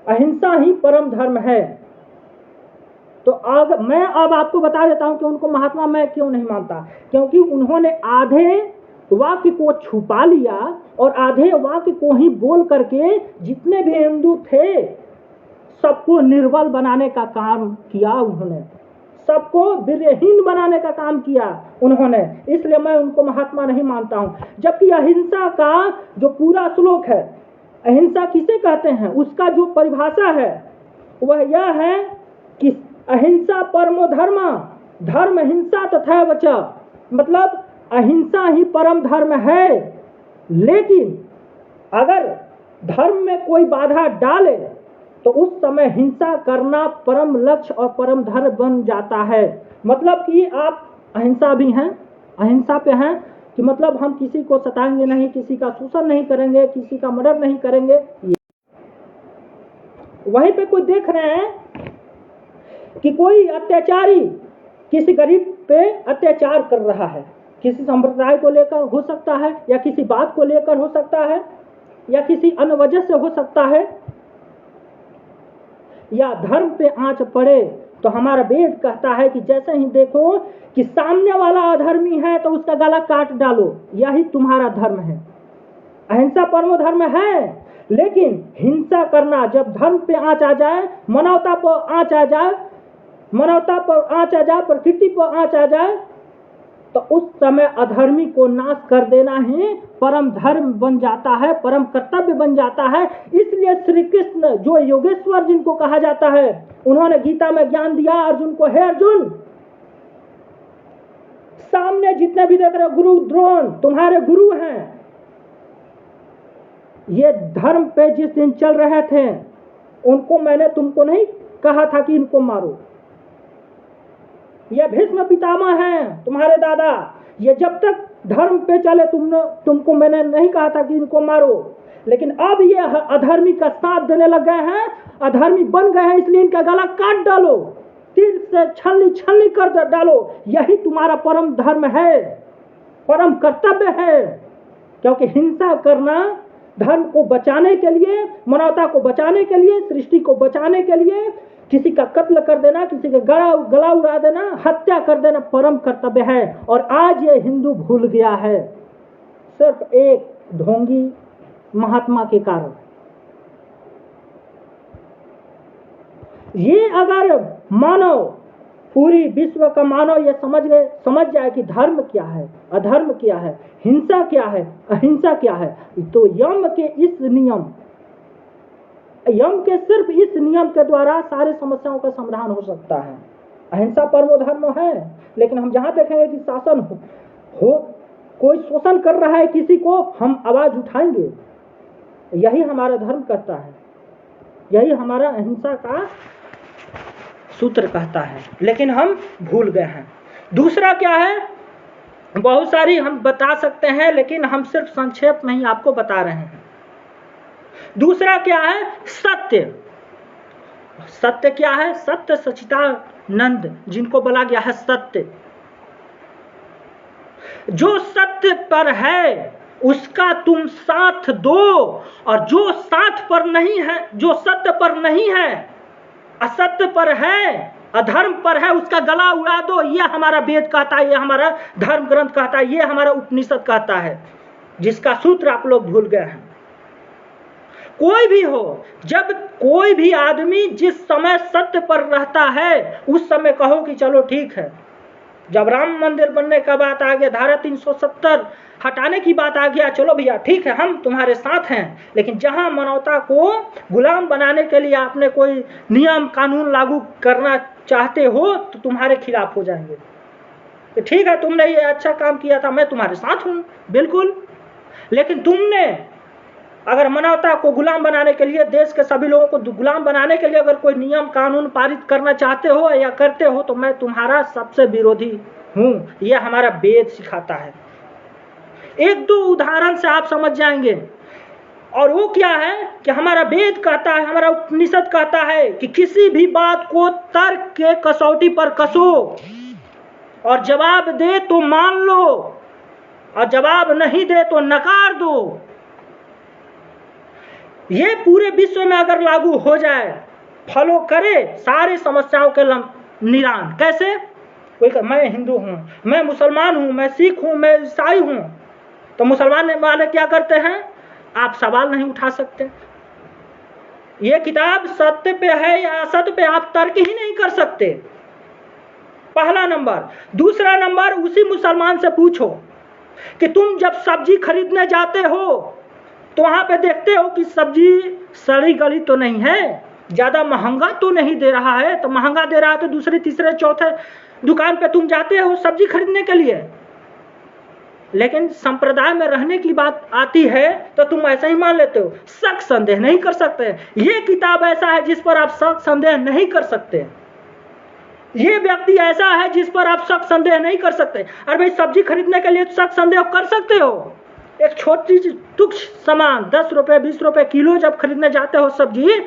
अहिंसा ही परम धर्म है। तो मैं अब आपको बता देता हूं कि उनको महात्मा मैं क्यों नहीं मानता, क्योंकि उन्होंने आधे वाक्य को छुपा लिया और आधे वाक्य को ही बोल करके जितने भी हिंदू थे सबको निर्बल बनाने का काम किया उन्होंने, सबको वीर्यहीन बनाने का काम किया उन्होंने, इसलिए मैं उनको महात्मा नहीं मानता हूं। जबकि अहिंसा का जो पूरा श्लोक है, अहिंसा किसे कहते हैं, उसका जो परिभाषा है वह यह है कि अहिंसा परमो धर्म, धर्म हिंसा तथा वच, मतलब अहिंसा ही परम धर्म है। लेकिन अगर धर्म में कोई बाधा डाले तो उस समय हिंसा करना परम लक्ष्य और परम धर्म बन जाता है। मतलब कि आप अहिंसा भी हैं, अहिंसा पे हैं कि मतलब हम किसी को सताएंगे नहीं, किसी का शोषण नहीं करेंगे, किसी का मर्डर नहीं करेंगे। वहीं पे कोई देख रहे हैं कि कोई अत्याचारी किसी गरीब पे अत्याचार कर रहा है, किसी संप्रदाय को लेकर हो सकता है, या किसी बात को लेकर हो सकता है, या किसी अन्य वजह से हो सकता है, या धर्म पे आंच पड़े, तो हमारा वेद कहता है कि जैसे ही देखो कि सामने वाला अधर्मी है तो उसका गला काट डालो, यही तुम्हारा धर्म है। अहिंसा परमो धर्म है, लेकिन हिंसा करना, जब धर्म पे आंच आ जाए, मानवता पर आंच आ जाए, मानवता पर आंच आ जाए, प्रकृति पर आंच आ जाए, तो उस समय अधर्मी को नाश कर देना ही परम धर्म बन जाता है, परम कर्तव्य बन जाता है। इसलिए श्री कृष्ण, जो योगेश्वर जिनको कहा जाता है, उन्होंने गीता में ज्ञान दिया अर्जुन को, हे अर्जुन, सामने जितने भी देख रहे गुरु द्रोण तुम्हारे गुरु हैं, ये धर्म पे जिस दिन चल रहे थे, उनको मैंने तुमको नहीं कहा था कि इनको मारो। ये भीष्म पितामह हैं तुम्हारे दादा, ये जब तक धर्म पे चले तुमको मैंने नहीं कहा था कि इनको मारो, लेकिन अब ये अधर्मी का साथ देने लग गए हैं, अधर्मी बन गए हैं, इसलिए इनका गला काट डालो, तीर से छलनी छलनी कर डालो। यही तुम्हारा परम धर्म है, परम कर्तव्य है। क्योंकि हिंसा करना धर्म को बचाने के लिए, मानवता को बचाने के लिए, सृष्टि को बचाने के लिए, किसी का कत्ल कर देना, किसी का गला उड़ा देना, हत्या कर देना परम कर्तव्य है। और आज ये हिंदू भूल गया है, सिर्फ एक ढोंगी महात्मा के कारण। ये अगर मानव, पूरी विश्व का मानव ये समझ जाए कि धर्म क्या है, अधर्म क्या है, हिंसा क्या है, अहिंसा क्या है, तो यम के सिर्फ इस नियम के द्वारा सारे समस्याओं का समाधान हो सकता है। अहिंसा परमो धर्म है, लेकिन हम जहां देखेंगे कि शासन हो, कोई शोषण कर रहा है किसी को, हम आवाज उठाएंगे। यही हमारा धर्म कहता है, यही हमारा अहिंसा का सूत्र कहता है, लेकिन हम भूल गए हैं। दूसरा क्या है, बहुत सारी हम बता सकते हैं, लेकिन हम सिर्फ संक्षेप में ही आपको बता रहे हैं। दूसरा क्या है, सत्य। सत्य क्या है, सत्य सच्चिदानंद जिनको बोला गया है सत्य। जो सत्य पर है उसका तुम साथ दो, और जो साथ पर नहीं है, जो सत्य पर नहीं है, असत्य पर है, अधर्म पर है, उसका गला उड़ा दो। ये हमारा वेद कहता है, ये हमारा धर्म ग्रंथ कहता है, ये हमारा उपनिषद कहता है, जिसका सूत्र आप लोग भूल गए हैं। कोई भी हो, जब कोई भी आदमी जिस समय सत्य पर रहता है, उस समय कहो कि चलो ठीक है। जब राम मंदिर बनने का बात आ गया, धारा 370 हटाने की बात आ गया, चलो भैया ठीक है, हम तुम्हारे साथ हैं। लेकिन जहां मानवता को गुलाम बनाने के लिए आपने कोई नियम कानून लागू करना चाहते हो, तो तुम्हारे खिलाफ हो जाएंगे। तो ठीक है, तुमने ये अच्छा काम किया था, मैं तुम्हारे साथ हूं, बिल्कुल। लेकिन तुमने अगर मानवता को गुलाम बनाने के लिए, देश के सभी लोगों को गुलाम बनाने के लिए अगर कोई नियम कानून पारित करना चाहते हो या करते हो, तो मैं तुम्हारा सबसे विरोधी हूं। यह हमारा वेद सिखाता है। एक दो उदाहरण से आप समझ जाएंगे। और वो क्या है कि हमारा वेद कहता है, हमारा उपनिषद कहता है कि किसी भी बात को तर्क के कसौटी पर कसो, और जवाब दे तो मान लो, और जवाब नहीं दे तो नकार दो। ये पूरे विश्व में अगर लागू हो जाए, फॉलो करे, सारी समस्याओं के निदान। कैसे? कोई मैं हिंदू हूं, मैं मुसलमान हूं, मैं सिख हूं, मैं ईसाई हूं, तो मुसलमान वाले क्या करते हैं, आप सवाल नहीं उठा सकते। ये किताब सत्य पे है या असत्य पे आप तर्क ही नहीं कर सकते, पहला नंबर। दूसरा नंबर, उसी मुसलमान से पूछो कि तुम जब सब्जी खरीदने जाते हो तो वहां पे देखते हो कि सब्जी सड़ी गली तो नहीं है, ज्यादा महंगा तो नहीं दे रहा है, तो महंगा दे रहा है तो दूसरे तीसरे चौथे दुकान पे तुम जाते हो सब्जी खरीदने के लिए। लेकिन संप्रदाय में रहने की बात आती है तो तुम ऐसा ही मान लेते हो, शक संदेह नहीं कर सकते। ये किताब ऐसा है जिस पर आप शक संदेह नहीं कर सकते। ये व्यक्ति ऐसा है जिस पर आप शक संदेह नहीं कर सकते। अरे भाई, सब्जी खरीदने के लिए शक संदेह कर सकते हो। एक छोटी सी तुच्छ सामान 10 रुपए 20 रुपए किलो जब खरीदने जाते हो सब्जी,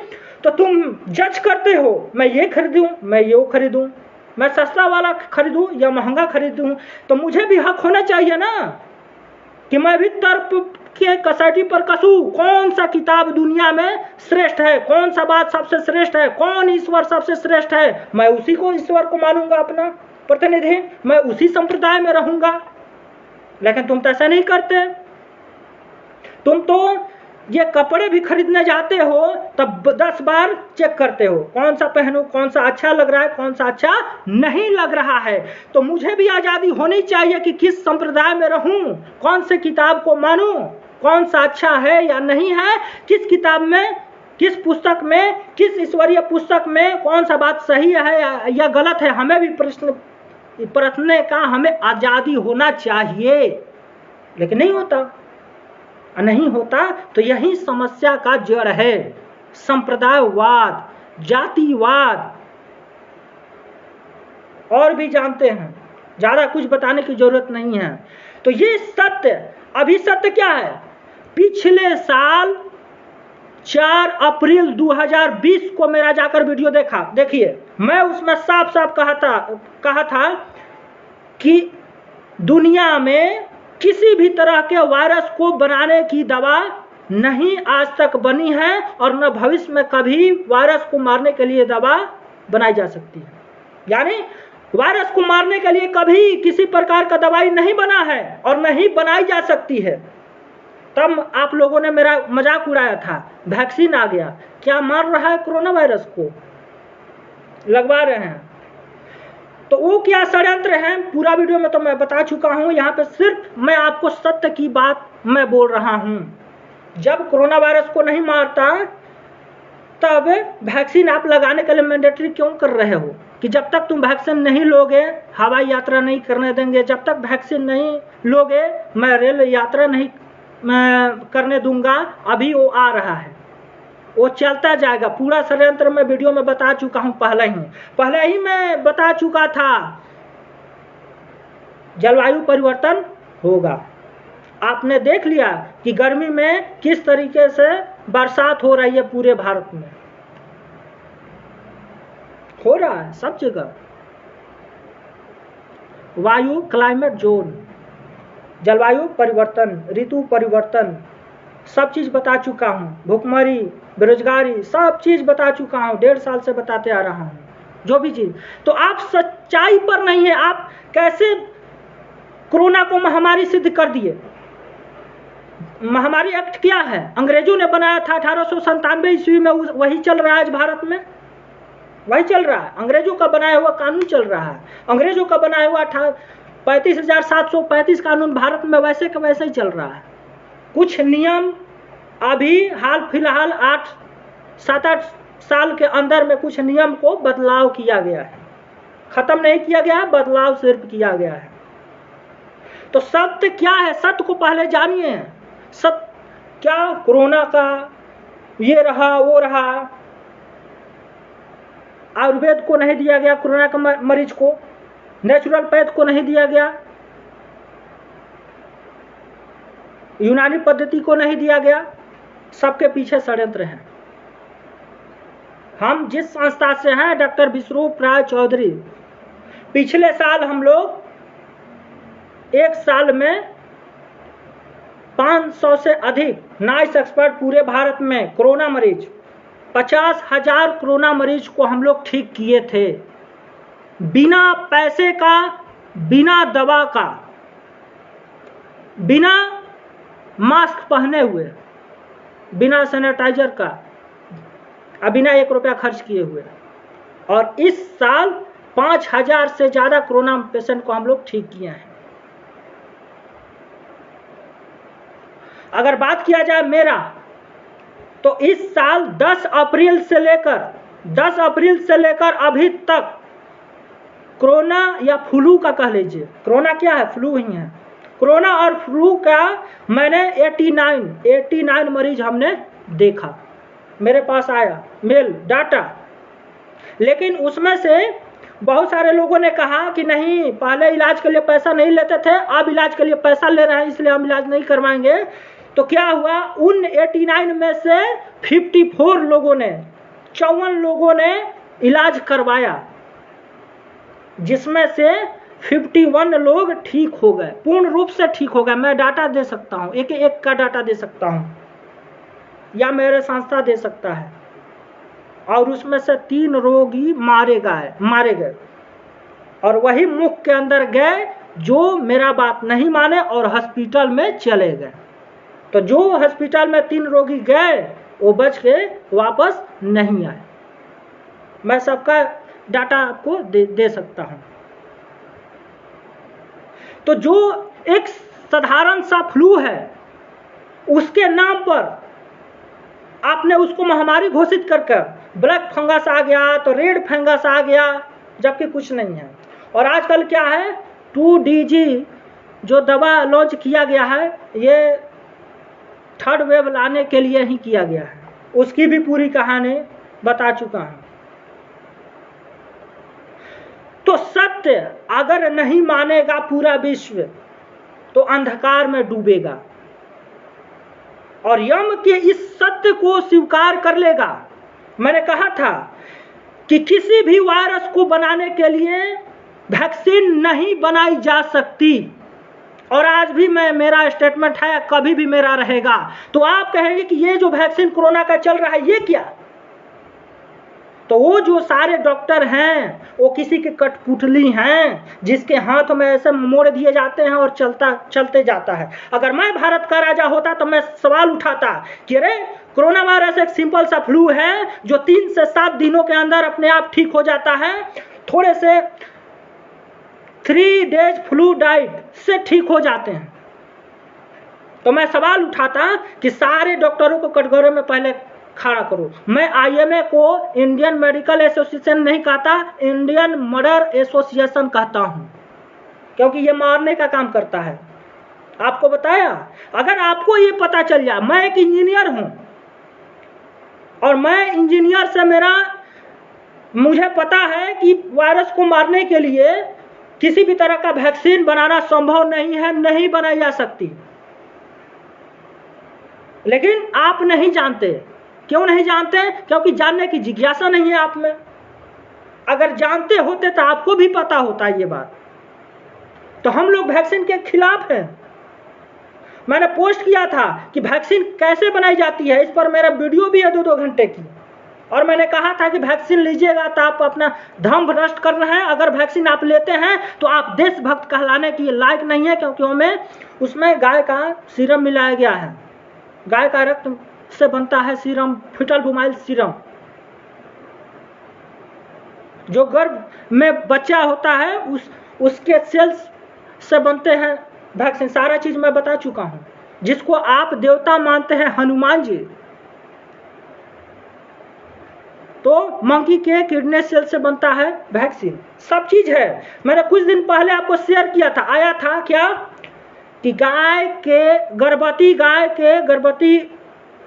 तो तुम जज करते हो, मैं ये खरीदूं, मैं ये खरीदूं, मैं सस्ता वाला खरीदूं या महंगा खरीदूं। तो मुझे भी हक होना चाहिए ना कि मैं भी तर्क के कसौटी पर कसूं। कौन सा किताब दुनिया में श्रेष्ठ है, कौन सा बात सबसे श्रेष्ठ है, कौन ईश्वर सबसे श्रेष्ठ है, मैं उसी को ईश्वर को मानूंगा अपना प्रतिनिधि, मैं उसी संप्रदाय में रहूंगा। लेकिन तुम तो ऐसा नहीं करते। तुम तो ये कपड़े भी खरीदने जाते हो तब 10 बार चेक करते हो, कौन सा पहनूं, कौन सा अच्छा लग रहा है, कौन सा अच्छा नहीं लग रहा है। तो मुझे भी आज़ादी होनी चाहिए कि किस संप्रदाय में रहूं, कौन से किताब को मानूं, कौन सा अच्छा है या नहीं है, किस किताब में, किस पुस्तक में, किस ईश्वरीय पुस्तक में कौन सा बात सही है या गलत है। हमें भी प्रश्न परखने का हमें आज़ादी होना चाहिए, लेकिन नहीं होता। तो यही समस्या का जड़ है, संप्रदायवाद, जातिवाद। और भी जानते हैं, ज़्यादा कुछ बताने की जरूरत नहीं है। तो ये सत्य, अभी सत्य क्या है, पिछले साल 4 अप्रैल 2020 को मेरा जाकर वीडियो देखिए, मैं उसमें साफ साफ कहा था कि दुनिया में किसी भी तरह के वायरस को बनाने की दवा नहीं आज तक बनी है, और न भविष्य में कभी वायरस को मारने के लिए दवा बनाई जा सकती है। यानी वायरस को मारने के लिए कभी किसी प्रकार का दवाई नहीं बना है और नहीं बनाई जा सकती है। तब आप लोगों ने मेरा मजाक उड़ाया था, वैक्सीन आ गया, क्या मार रहा है कोरोना वायरस को, लगवा रहे हैं। तो वो क्या षड्यंत्र है, पूरा वीडियो में तो मैं बता चुका हूं। यहाँ पे सिर्फ मैं आपको सत्य की बात मैं बोल रहा हूं। जब कोरोना वायरस को नहीं मारता तब वैक्सीन आप लगाने के लिए मैंडेटरी क्यों कर रहे हो, कि जब तक तुम वैक्सीन नहीं लोगे हवाई यात्रा नहीं करने देंगे, जब तक वैक्सीन नहीं लोगे मैं रेल यात्रा नहीं करने दूंगा। अभी वो आ रहा है, वो चलता जाएगा। पूरा षड्यंत्र मैं वीडियो में बता चुका हूं, पहले ही मैं बता चुका था, जलवायु परिवर्तन होगा। आपने देख लिया कि गर्मी में किस तरीके से बरसात हो रही है, पूरे भारत में हो रहा है, सब जगह। वायु, क्लाइमेट जोन, जलवायु परिवर्तन, ऋतु परिवर्तन, सब चीज बता चुका हूं। भुखमरी, बेरोजगारी, सब चीज बता चुका हूं, 1.5 साल से बताते आ रहा हूं, जो भी चीज। तो आप सच्चाई पर नहीं है, आप कैसे कोरोना को महामारी सिद्ध कर दिए। महामारी एक्ट क्या है, अंग्रेजों ने बनाया था 1897 ईस्वी में, वही चल रहा है आज भारत में, वही चल रहा है। अंग्रेजों का बनाया हुआ कानून चल रहा है, अंग्रेजों का बनाया हुआ 35,735 कानून भारत में वैसे का वैसे ही चल रहा है। कुछ नियम अभी हाल फिलहाल 7-8 साल के अंदर में कुछ नियम को बदलाव किया गया है, खत्म नहीं किया गया है, बदलाव सिर्फ किया गया है। तो सत्य क्या है, सत्य को पहले जानिए। सत्य क्या, कोरोना का ये रहा वो रहा, आयुर्वेद को नहीं दिया गया कोरोना का मरीज को, नेचुरल पैथ को नहीं दिया गया, यूनानी पद्धति को नहीं दिया गया, सबके पीछे षड्यंत्र है। हम जिस संस्था से हैं, डॉक्टर विश्वरूप राय चौधरी, पिछले साल हम लोग एक साल में 500 से अधिक नाइस एक्सपर्ट पूरे भारत में कोरोना मरीज, 50,000 कोरोना मरीज को हम लोग ठीक किए थे, बिना पैसे का, बिना दवा का, बिना मास्क पहने हुए, बिना सैनिटाइजर का, बिना 1 रुपया खर्च किए हुए। और इस साल 5,000 से ज्यादा कोरोना पेशेंट को हम लोग ठीक किए हैं। अगर बात किया जाए मेरा, तो इस साल 10 अप्रैल से लेकर अभी तक कोरोना या फ्लू का कह लीजिए, कोरोना क्या है, फ्लू ही है, कोरोना और फ्लू का मैंने 89 मरीज हमने देखा, मेरे पास आया मेल डाटा। लेकिन उसमें से बहुत सारे लोगों ने कहा कि नहीं, पहले इलाज के लिए पैसा नहीं लेते थे, अब इलाज के लिए पैसा ले रहे हैं, इसलिए हम इलाज नहीं करवाएंगे। तो क्या हुआ, उन 89 में से 54 लोगों ने, 54 लोगों ने इलाज करवाया, जिसमें से 51 लोग ठीक हो गए, पूर्ण रूप से ठीक हो गए। मैं डाटा दे सकता हूं, एक का डाटा दे सकता हूं, या मेरे संस्था दे सकता है। और उसमें से 3 रोगी मारे गए, और वही मुख के अंदर गए जो मेरा बात नहीं माने और हॉस्पिटल में चले गए। तो जो हॉस्पिटल में 3 रोगी गए वो बच के वापस नहीं आए। मैं सबका डाटा आपको दे सकता हूं। तो जो एक साधारण सा फ्लू है उसके नाम पर आपने उसको महामारी घोषित करके ब्लैक फंगस आ गया तो रेड फंगस आ गया, जबकि कुछ नहीं है। और आजकल क्या है 2DG जो दवा लॉन्च किया गया है ये 3rd वेव लाने के लिए ही किया गया है, उसकी भी पूरी कहानी बता चुका हूं। तो सत्य अगर नहीं मानेगा पूरा विश्व तो अंधकार में डूबेगा, और यम के इस सत्य को स्वीकार कर लेगा। मैंने कहा था कि किसी भी वायरस को बनाने के लिए वैक्सीन नहीं बनाई जा सकती, और आज भी मेरा स्टेटमेंट है, कभी भी मेरा रहेगा। तो आप कहेंगे कि ये जो वैक्सीन कोरोना का चल रहा है ये क्या? तो वो जो सारे डॉक्टर हैं वो किसी के कठपुतली हैं जिसके हाथ में ऐसे मोड़ दिए जाते हैं और चलते जाता है। अगर मैं भारत का राजा होता तो मैं सवाल उठाता कि अरे कोरोना वायरस एक सिंपल सा फ्लू है जो 3 से 7 दिनों के अंदर अपने आप ठीक हो जाता है, थोड़े से 3 डेज फ्लू डाइट से ठीक हो जाते हैं। तो मैं सवाल उठाता कि सारे डॉक्टरों को कटघरे में पहले खड़ा करो। मैं IMA को इंडियन मेडिकल एसोसिएशन नहीं कहता, इंडियन मर्डर एसोसिएशन कहता हूं, क्योंकि ये मारने का काम करता है। आपको बताया, अगर आपको ये पता चल जाए, मैं एक इंजीनियर हूं और मैं इंजीनियर से मुझे पता है कि वायरस को मारने के लिए किसी भी तरह का वैक्सीन बनाना संभव नहीं है, नहीं बनाई जा सकती, लेकिन आप नहीं जानते। क्यों नहीं जानते? क्योंकि जानने की जिज्ञासा नहीं है आप में। अगर जानते होते तो आपको भी पता होता ये बात। तो हम लोग वैक्सीन के खिलाफ हैं। मैंने पोस्ट किया था कि वैक्सीन कैसे बनाई जाती है, इस पर मेरा वीडियो भी है 2-2 घंटे की, और मैंने कहा था कि वैक्सीन लीजिएगा तो आप अपना धर्म भ्रष्ट कर रहे हैं। अगर वैक्सीन आप लेते हैं तो आप देशभक्त कहलाने की लायक नहीं है, क्योंकि उसमें गाय का सीरम मिलाया गया है। गाय का रक्त से बनता है सीरम, फीटल बुमाइल सीरम, जो गर्भ में बच्चा होता है उसके सेल्स से बनते हैं वैक्सीन। सारा चीज मैं बता चुका हूं। जिसको आप देवता मानते हैं हनुमान जी, तो मंकी के किडनी सेल से बनता है वैक्सीन। सब चीज है। मैंने कुछ दिन पहले आपको शेयर किया था, आया था क्या कि गर्भवती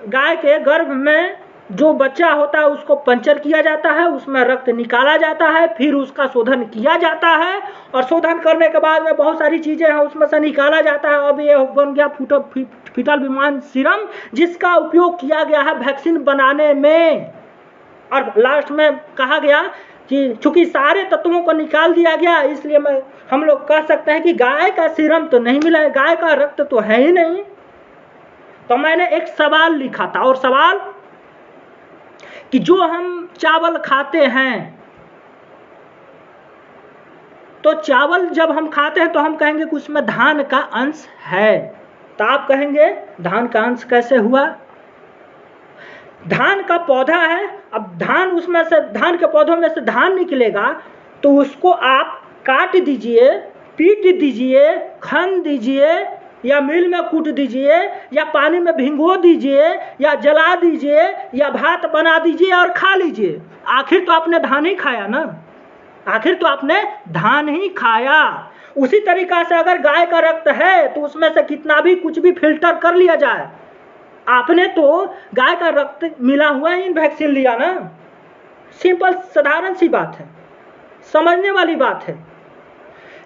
गाय के गर्भ में जो बच्चा होता है उसको पंचर किया जाता है, उसमें रक्त निकाला जाता है, फिर उसका शोधन किया जाता है, और शोधन करने के बाद में बहुत सारी चीजें हैं उसमें से निकाला जाता है। अब ये बन गया फीटल बुमाइल सीरम, जिसका उपयोग किया गया है वैक्सीन बनाने में। और लास्ट में कहा गया कि चूंकि सारे तत्वों को निकाल दिया गया, इसलिए हम लोग कह सकते हैं कि गाय का सीरम तो नहीं मिला है, गाय का रक्त तो है ही नहीं। तो मैंने एक सवाल लिखा था, और सवाल कि जो हम चावल खाते हैं, तो चावल जब हम खाते हैं तो हम कहेंगे कि उसमें धान का अंश है। तो आप कहेंगे धान का अंश कैसे हुआ? धान का पौधा है, अब धान के पौधों में से धान निकलेगा, तो उसको आप काट दीजिए, पीट दीजिए, खन दीजिए, या मिल में कूट दीजिए, या पानी में भिगो दीजिए, या जला दीजिए, या भात बना दीजिए और खा लीजिए। आखिर तो आपने धान ही खाया ना, आखिर तो आपने धान ही खाया। उसी तरीका से अगर गाय का रक्त है तो उसमें से कितना भी कुछ भी फिल्टर कर लिया जाए, आपने तो गाय का रक्त मिला हुआ ही वैक्सीन लिया ना। सिंपल साधारण सी बात है, समझने वाली बात है।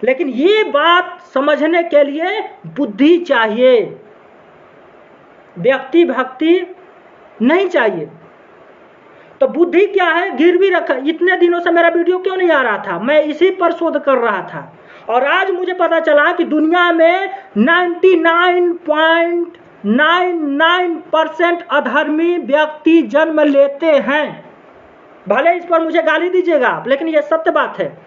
लेकिन ये बात समझने के लिए बुद्धि चाहिए, व्यक्ति भक्ति नहीं चाहिए। तो बुद्धि क्या है, गिरवी रखा। इतने दिनों से मेरा वीडियो क्यों नहीं आ रहा था? मैं इसी पर शोध कर रहा था, और आज मुझे पता चला कि दुनिया में 99.99% अधर्मी व्यक्ति जन्म लेते हैं। भले इस पर मुझे गाली दीजिएगा आप, लेकिन यह सत्य बात है।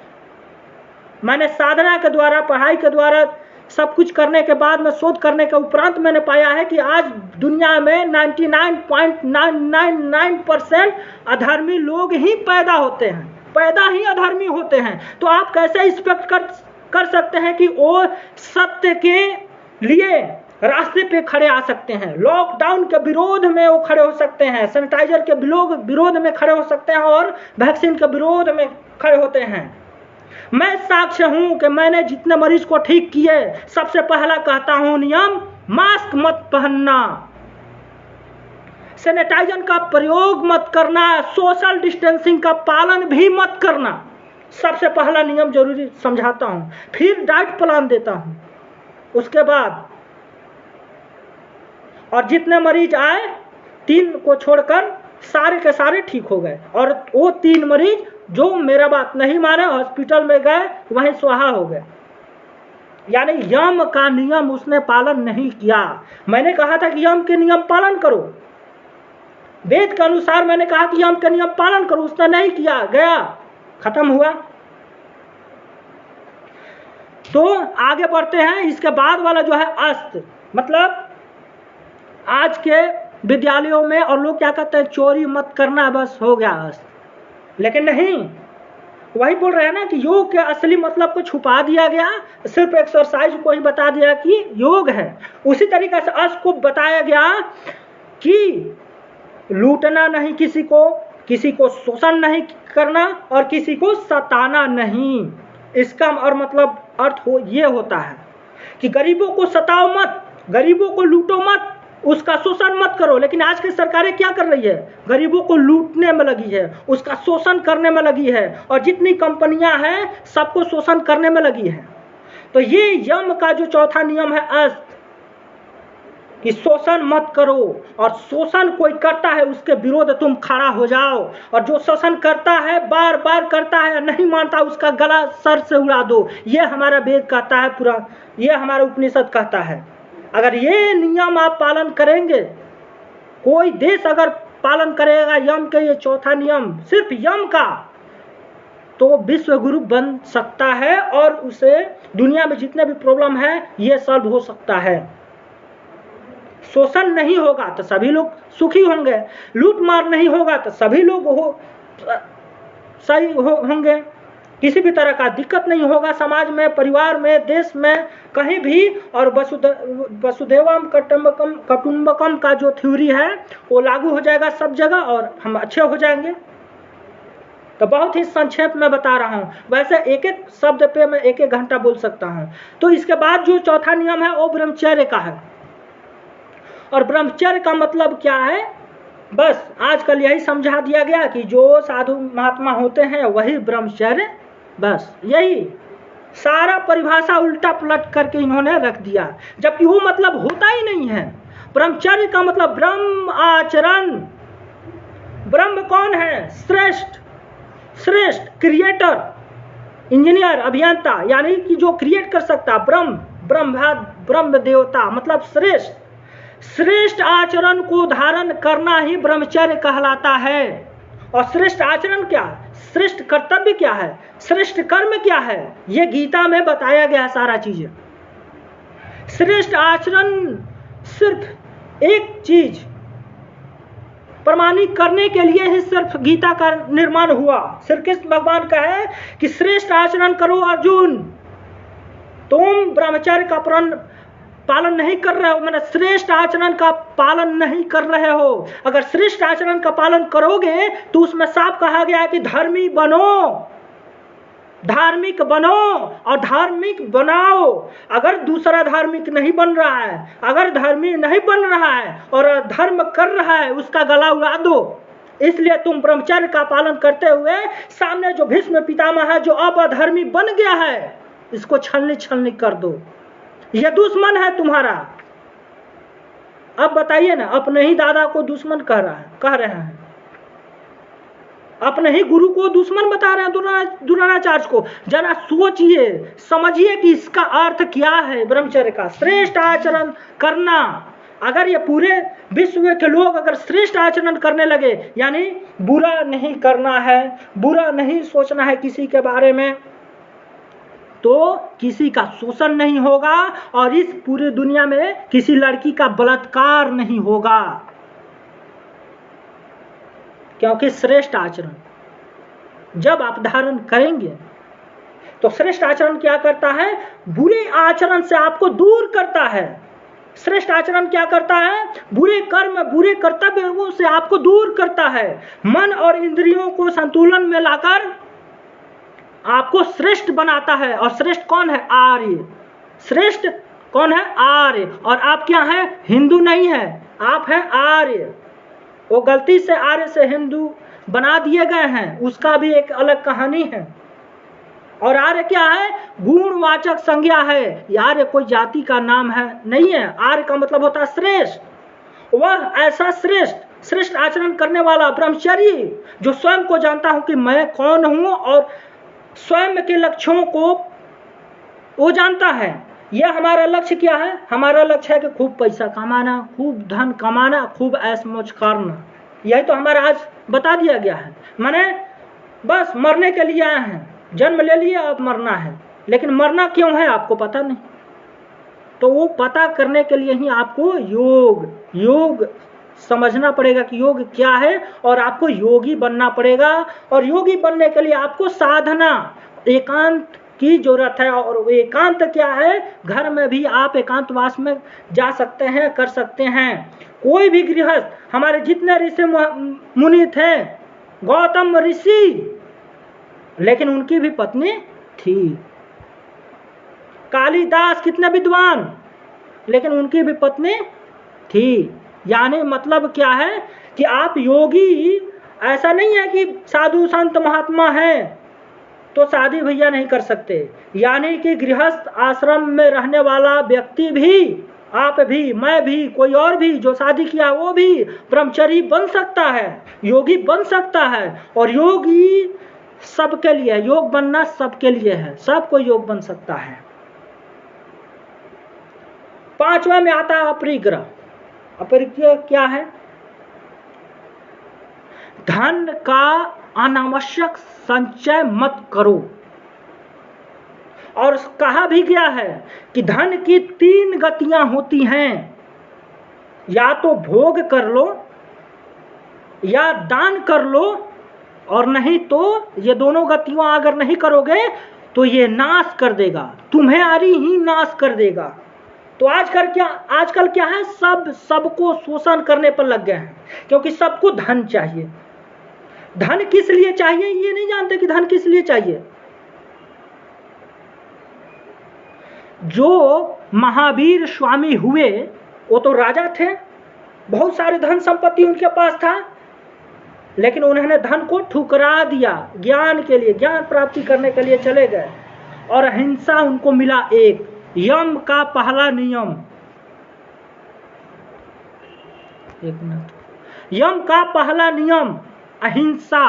मैंने साधना के द्वारा, पढ़ाई के द्वारा सब कुछ करने के बाद में, शोध करने के उपरांत मैंने पाया है कि आज दुनिया में 99.999% अधर्मी लोग ही पैदा होते हैं, पैदा ही अधर्मी होते हैं। तो आप कैसे एक्सपेक्ट कर सकते हैं कि वो सत्य के लिए रास्ते पे खड़े आ सकते हैं? लॉकडाउन के विरोध में वो खड़े हो सकते हैं, सैनिटाइजर के विरोध में खड़े हो सकते हैं और वैक्सीन के विरोध में खड़े होते हैं। मैं साक्ष्य हूं कि मैंने जितने मरीज को ठीक किए, सबसे पहला कहता हूं नियम, मास्क मत पहनना, सैनिटाइजर का प्रयोग मत करना, सोशल डिस्टेंसिंग का पालन भी मत करना। सबसे पहला नियम जरूरी समझाता हूं, फिर डाइट प्लान देता हूं, उसके बाद। और जितने मरीज आए 3 को छोड़कर सारे के सारे ठीक हो गए, और वो 3 मरीज जो मेरा बात नहीं माने हॉस्पिटल में गए, वहीं स्वाहा हो गए। यानी यम का नियम उसने पालन नहीं किया। मैंने कहा था कि यम के नियम पालन करो, वेद के अनुसार मैंने कहा कि यम के नियम पालन करो, उसने नहीं किया, गया, खत्म हुआ। तो आगे बढ़ते हैं। इसके बाद वाला जो है अस्त, मतलब आज के विद्यालयों में और लोग क्या कहते हैं, चोरी मत करना, बस हो गया अस्त। लेकिन नहीं, वही बोल रहे हैं ना कि योग के असली मतलब को छुपा दिया गया, सिर्फ एक्सरसाइज को ही बता दिया कि योग है। उसी तरीके से अस्त को बताया गया कि लूटना नहीं किसी को शोषण नहीं करना और किसी को सताना नहीं। इसका और मतलब अर्थ ये होता है कि गरीबों को सताओ मत, गरीबों को लूटो मत, उसका शोषण मत करो। लेकिन आज की सरकारें क्या कर रही है, गरीबों को लूटने में लगी है, उसका शोषण करने में लगी है, और जितनी कंपनियां हैं सबको शोषण करने में लगी है। तो ये यम का जो चौथा नियम है अस्त, कि शोषण मत करो, और शोषण कोई करता है उसके विरोध तुम खड़ा हो जाओ, और जो शोषण करता है, बार बार करता है, नहीं मानता, उसका गला सर से उड़ा दो। ये हमारा वेद कहता है, पूरा ये हमारा उपनिषद कहता है। अगर ये नियम आप पालन करेंगे, कोई देश अगर पालन करेगा यम के ये चौथा नियम, सिर्फ यम का, तो विश्व गुरु बन सकता है और उसे दुनिया में जितने भी प्रॉब्लम है ये सॉल्व हो सकता है। शोषण नहीं होगा तो सभी लोग सुखी होंगे, लूट मार नहीं होगा तो सभी लोग सही होंगे, किसी भी तरह का दिक्कत नहीं होगा समाज में, परिवार में, देश में, कहीं भी। और वसुदेवम कुटुंबकम का जो थ्योरी है वो लागू हो जाएगा सब जगह और हम अच्छे हो जाएंगे। तो बहुत ही संक्षेप में बता रहा हूँ, वैसे एक एक शब्द पे मैं 1-1 घंटा बोल सकता हूँ। तो इसके बाद जो चौथा नियम है वो ब्रह्मचर्य का है। और ब्रह्मचर्य का मतलब क्या है, बस आजकल यही समझा दिया गया कि जो साधु महात्मा होते हैं वही ब्रह्मचर्य, बस यही सारा परिभाषा उल्टा पलट करके इन्होंने रख दिया, जबकि वो मतलब होता ही नहीं है। ब्रह्मचर्य का मतलब ब्रह्म आचरण। ब्रह्म कौन है, श्रेष्ठ, श्रेष्ठ क्रिएटर, इंजीनियर, अभियंता, यानी कि जो क्रिएट कर सकता, ब्रह्म देवता, मतलब श्रेष्ठ। श्रेष्ठ आचरण को धारण करना ही ब्रह्मचर्य कहलाता है। और श्रेष्ठ आचरण क्या है, श्रेष्ठ कर्तव्य क्या है, श्रेष्ठ कर्म क्या है, ये गीता में बताया गया सारा चीजें। श्रेष्ठ आचरण सिर्फ एक चीज प्रमाणित करने के लिए ही सिर्फ गीता का निर्माण हुआ। श्री कृष्ण भगवान का है कि श्रेष्ठ आचरण करो अर्जुन, तुम ब्रह्मचर्य का पालन नहीं कर रहे हो, मैंने श्रेष्ठ आचरण का पालन नहीं कर रहे हो। अगर श्रेष्ठ आचरण का पालन करोगे तो उसमें साफ कहा गया है कि धर्मी बनो, धार्मिक बनो और धार्मिक बनाओ। अगर दूसरा धार्मिक नहीं बन रहा है, अगर धर्मी नहीं बन रहा है और धर्म कर रहा है, उसका गला उड़ा दो। इसलिए तुम ब्रह्मचर्य का पालन करते हुए सामने जो भीष्म पितामह है, जो अब अधर्मी बन गया है, इसको छलनी कर दो। यह दुश्मन है तुम्हारा। अब बताइए ना, अपने ही दादा को दुश्मन कह रहे हैं, अपने ही गुरु को दुश्मन बता रहे हैं, द्रोणाचार्य को। जरा सोचिए, समझिए कि इसका अर्थ क्या है ब्रह्मचर्य का, श्रेष्ठ आचरण करना। अगर ये पूरे विश्व के लोग अगर श्रेष्ठ आचरण करने लगे, यानी बुरा नहीं करना है, बुरा नहीं सोचना है किसी के बारे में, तो किसी का शोषण नहीं होगा और इस पूरी दुनिया में किसी लड़की का बलात्कार नहीं होगा, क्योंकि श्रेष्ठ आचरण जब आप धारण करेंगे तो श्रेष्ठ आचरण क्या करता है? बुरे आचरण से आपको दूर करता है। श्रेष्ठ आचरण क्या करता है? बुरे कर्म, बुरे कर्तव्यों से आपको दूर करता है। मन और इंद्रियों को संतुलन में लाकर आपको श्रेष्ठ बनाता है। और श्रेष्ठ कौन है? आर्य। श्रेष्ठ कौन है? आर्य। और आप क्या हैं? हिंदू नहीं है, आप हैं आर्य। वो गलती से आर्य से हिंदू बना दिए गए हैं, उसका भी एक अलग कहानी है। और आर्य क्या है? गुणवाचक संज्ञा है। आर्य कोई जाति का नाम है नहीं है। आर्य का मतलब होता है श्रेष्ठ। वह ऐसा श्रेष्ठ आचरण करने वाला ब्रह्मचारी जो स्वयं को जानता हूं कि मैं कौन हूं और स्वयं के लक्ष्यों को वो जानता है। यह हमारा लक्ष्य क्या है? हमारा लक्ष्य है कि खूब पैसा कमाना, खूब धन कमाना, खूब ऐश मौज करना। यही तो हमारा आज बता दिया गया है। माने बस मरने के लिए आए हैं, जन्म ले लिया, अब मरना है। लेकिन मरना क्यों है आपको पता नहीं। तो वो पता करने के लिए ही आपको योग समझना पड़ेगा कि योग क्या है, और आपको योगी बनना पड़ेगा। और योगी बनने के लिए आपको साधना, एकांत की जरूरत है। और एकांत क्या है? घर में भी आप एकांतवास में जा सकते हैं, कर सकते हैं। कोई भी गृहस्थ, हमारे जितने ऋषि मुनि थे, गौतम ऋषि, लेकिन उनकी भी पत्नी थी। कालिदास कितने विद्वान, लेकिन उनकी भी पत्नी थी। यानी मतलब क्या है कि आप योगी, ऐसा नहीं है कि साधु संत महात्मा हैं तो शादी भैया नहीं कर सकते। यानी कि गृहस्थ आश्रम में रहने वाला व्यक्ति भी, आप भी, मैं भी, कोई और भी जो शादी किया वो भी ब्रह्मचारी बन सकता है, योगी बन सकता है। और योगी सबके लिए, योग बनना सबके लिए है, सबको योग बन सकता है। पांचवा में आता है अपरिग्रह। अपरिग्रह क्या है? धन का अनावश्यक संचय मत करो। और कहा भी गया है कि धन की 3 गतियां होती हैं, या तो भोग कर लो, या दान कर लो, और नहीं तो ये दोनों गतियां अगर नहीं करोगे तो ये नाश कर देगा, तुम्हारी ही नाश कर देगा। तो आजकल क्या है? सबको शोषण करने पर लग गए हैं, क्योंकि सबको धन चाहिए। धन किस लिए चाहिए ये नहीं जानते कि धन किस लिए चाहिए। जो महावीर स्वामी हुए वो तो राजा थे, बहुत सारे धन संपत्ति उनके पास था, लेकिन उन्होंने धन को ठुकरा दिया। ज्ञान के लिए, ज्ञान प्राप्ति करने के लिए चले गए। और अहिंसा उनको मिला एक, यम का पहला नियम। एक मिनट। यम का पहला नियम अहिंसा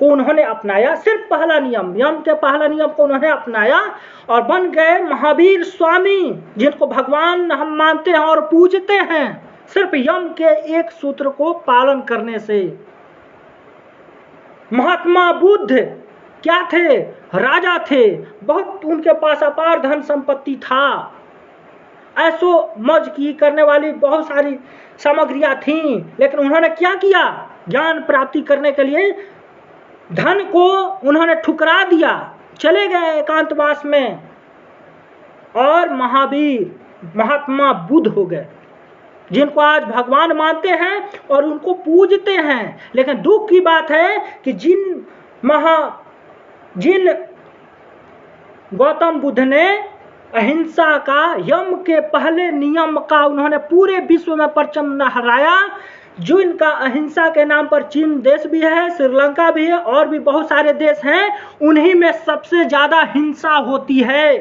को उन्होंने अपनाया। सिर्फ पहला नियम, यम के पहला नियम को उन्होंने अपनाया और बन गए महावीर स्वामी, जिनको भगवान हम मानते हैं और पूजते हैं, सिर्फ यम के एक सूत्र को पालन करने से। महात्मा बुद्ध क्या थे? राजा थे, बहुत उनके पास अपार धन संपत्ति था, ऐसो मौज की करने वाली बहुत सारी सामग्रियां थीं, लेकिन उन्होंने क्या किया? ज्ञान प्राप्ति करने के लिए धन को उन्होंने ठुकरा दिया, चले गए एकांतवास में, और महावीर महात्मा बुद्ध हो गए, जिनको आज भगवान मानते हैं और उनको पूजते हैं। लेकिन दुख की बात है कि जिन गौतम बुद्ध ने अहिंसा का, यम के पहले नियम का उन्होंने पूरे विश्व में परचम लहराया, जो इनका अहिंसा के नाम पर चीन देश भी है, श्रीलंका भी है, और भी बहुत सारे देश हैं, उन्हीं में सबसे ज्यादा हिंसा होती है।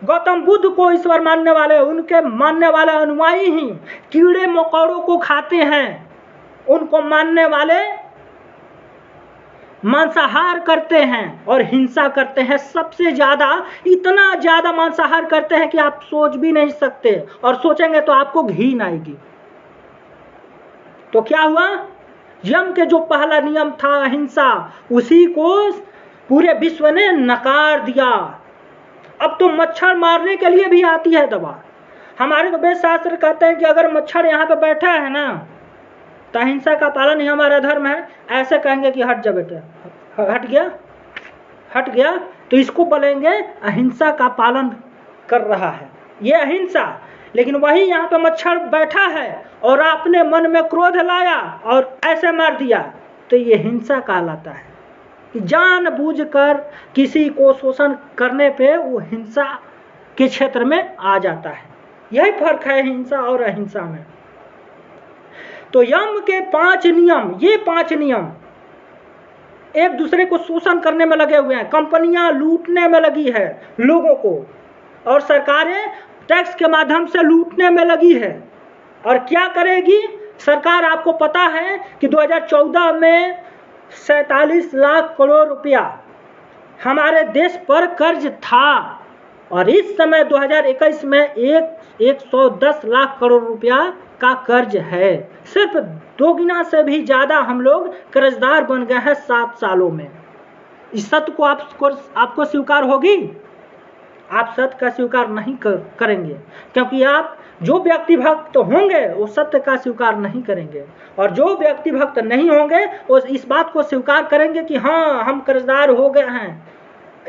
गौतम बुद्ध को ईश्वर मानने वाले, उनके मानने वाले अनुयायी ही कीड़े मकोड़ों को खाते हैं, उनको मानने वाले मांसाहार करते हैं और हिंसा करते हैं। सबसे ज्यादा, इतना ज्यादा मांसाहार करते हैं कि आप सोच भी नहीं सकते, और सोचेंगे तो आपको घिन आएगी। तो क्या हुआ? यम के जो पहला नियम था अहिंसा, उसी को पूरे विश्व ने नकार दिया। अब तो मच्छर मारने के लिए भी आती है दवा। हमारे तो वेद शास्त्र कहते हैं कि अगर मच्छर यहाँ पे बैठा है ना तो अहिंसा का पालन ही हमारा धर्म है। ऐसे कहेंगे कि हट जा बेटे, हट गया, तो इसको बोलेंगे अहिंसा का पालन कर रहा है, ये अहिंसा। लेकिन वही यहाँ पे मच्छर बैठा है और आपने मन में क्रोध लाया और ऐसे मार दिया, तो ये हिंसा कहलाता है कि जानबूझकर किसी को शोषण करने पे वो हिंसा के क्षेत्र में आ जाता है। यही फर्क है हिंसा और अहिंसा में। तो यम के 5 नियम, ये 5 नियम एक दूसरे को शोषण करने में लगे हुए हैं। कंपनियां लूटने में लगी है लोगों को, और सरकारें टैक्स के माध्यम से लूटने में लगी है। और क्या करेगी सरकार? आपको पता है कि 2014 में 47 लाख करोड़ रुपया हमारे देश पर कर्ज था, और इस समय 2021 में 110 लाख करोड़ रुपया का कर्ज है। सिर्फ 2 गुना से भी ज्यादा हम लोग कर्जदार बन गए हैं 7 सालों में। इस सत्य को आपको स्वीकार होगी? आप सत्य का स्वीकार नहीं करेंगे, क्योंकि आप जो व्यक्ति भक्त होंगे वो सत्य का स्वीकार नहीं करेंगे, और जो व्यक्ति भक्त नहीं होंगे वो इस बात को स्वीकार करेंगे कि हाँ हम कर्जदार हो गए हैं,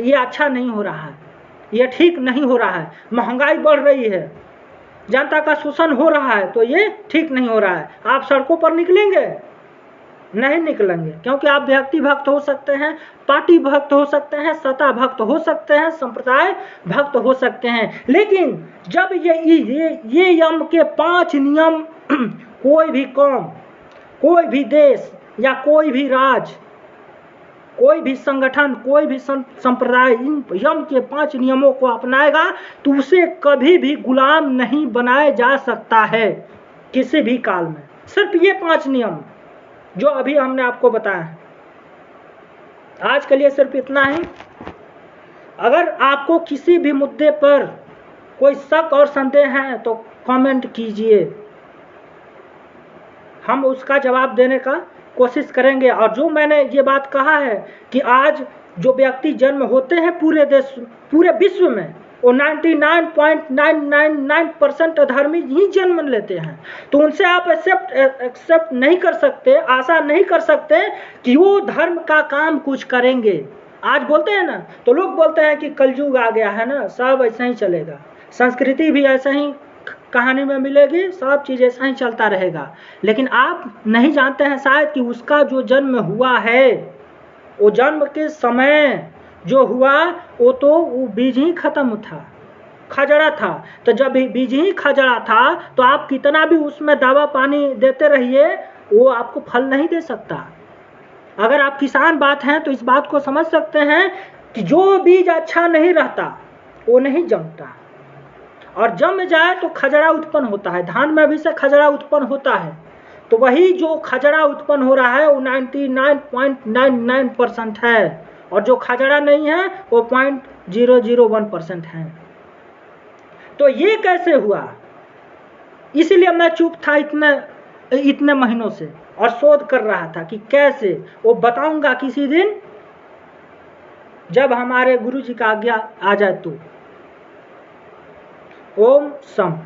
ये अच्छा नहीं हो रहा है, ये ठीक नहीं हो रहा है, महंगाई बढ़ रही है, जनता का शोषण हो रहा है, तो ये ठीक नहीं हो रहा है। आप सड़कों पर निकलेंगे? नहीं निकलेंगे, क्योंकि आप व्यक्ति भक्त हो सकते हैं, पार्टी भक्त हो सकते हैं, सत्ता भक्त हो सकते हैं, संप्रदाय भक्त हो सकते हैं, लेकिन जब ये यम के 5 नियम कोई भी कौम, कोई भी देश या कोई भी राज्य, कोई भी संगठन, कोई भी संप्रदाय इन यम के 5 नियमों को अपनाएगा तो उसे कभी भी गुलाम नहीं बनाया जा सकता है किसी भी काल में। सिर्फ ये 5 नियम जो अभी हमने आपको बताया है। आज के लिए सिर्फ इतना ही। अगर आपको किसी भी मुद्दे पर कोई शक और संदेह है तो कमेंट कीजिए, हम उसका जवाब देने का कोशिश करेंगे। और जो मैंने ये बात कहा है कि आज जो व्यक्ति जन्म होते हैं पूरे विश्व में, वो 99.999% अधर्मी ही जन्म लेते हैं, तो उनसे आप एक्सेप्ट नहीं कर सकते, आशा नहीं कर सकते कि वो धर्म का काम कुछ करेंगे। आज बोलते हैं ना, तो लोग बोलते हैं कि कलयुग आ गया है ना, सब ऐसा ही चलेगा, संस्कृति भी ऐसा ही कहानी में मिलेगी, सब चीज़ ऐसा ही चलता रहेगा। लेकिन आप नहीं जानते हैं शायद कि उसका जो जन्म हुआ है, वो जन्म के समय जो हुआ वो बीज ही खत्म था, खजड़ा था। तो जब बीज ही खजड़ा था तो आप कितना भी उसमें दवा पानी देते रहिए, वो आपको फल नहीं दे सकता। अगर आप किसान बात हैं तो इस बात को समझ सकते हैं कि जो बीज अच्छा नहीं रहता वो नहीं जमता, और जम जाए तो खजड़ा उत्पन्न होता है। धान में भी से खजड़ा उत्पन्न होता है, तो वही जो खजड़ा उत्पन्न हो रहा है वो 99.99% है, और जो खजड़ा नहीं है वो 0.001% है। तो ये कैसे हुआ? इसलिए मैं चुप था इतने महीनों से और शोध कर रहा था कि कैसे, वो बताऊंगा किसी दिन जब हमारे गुरु जी का आज्ञा आ जाए तो। ओम सम।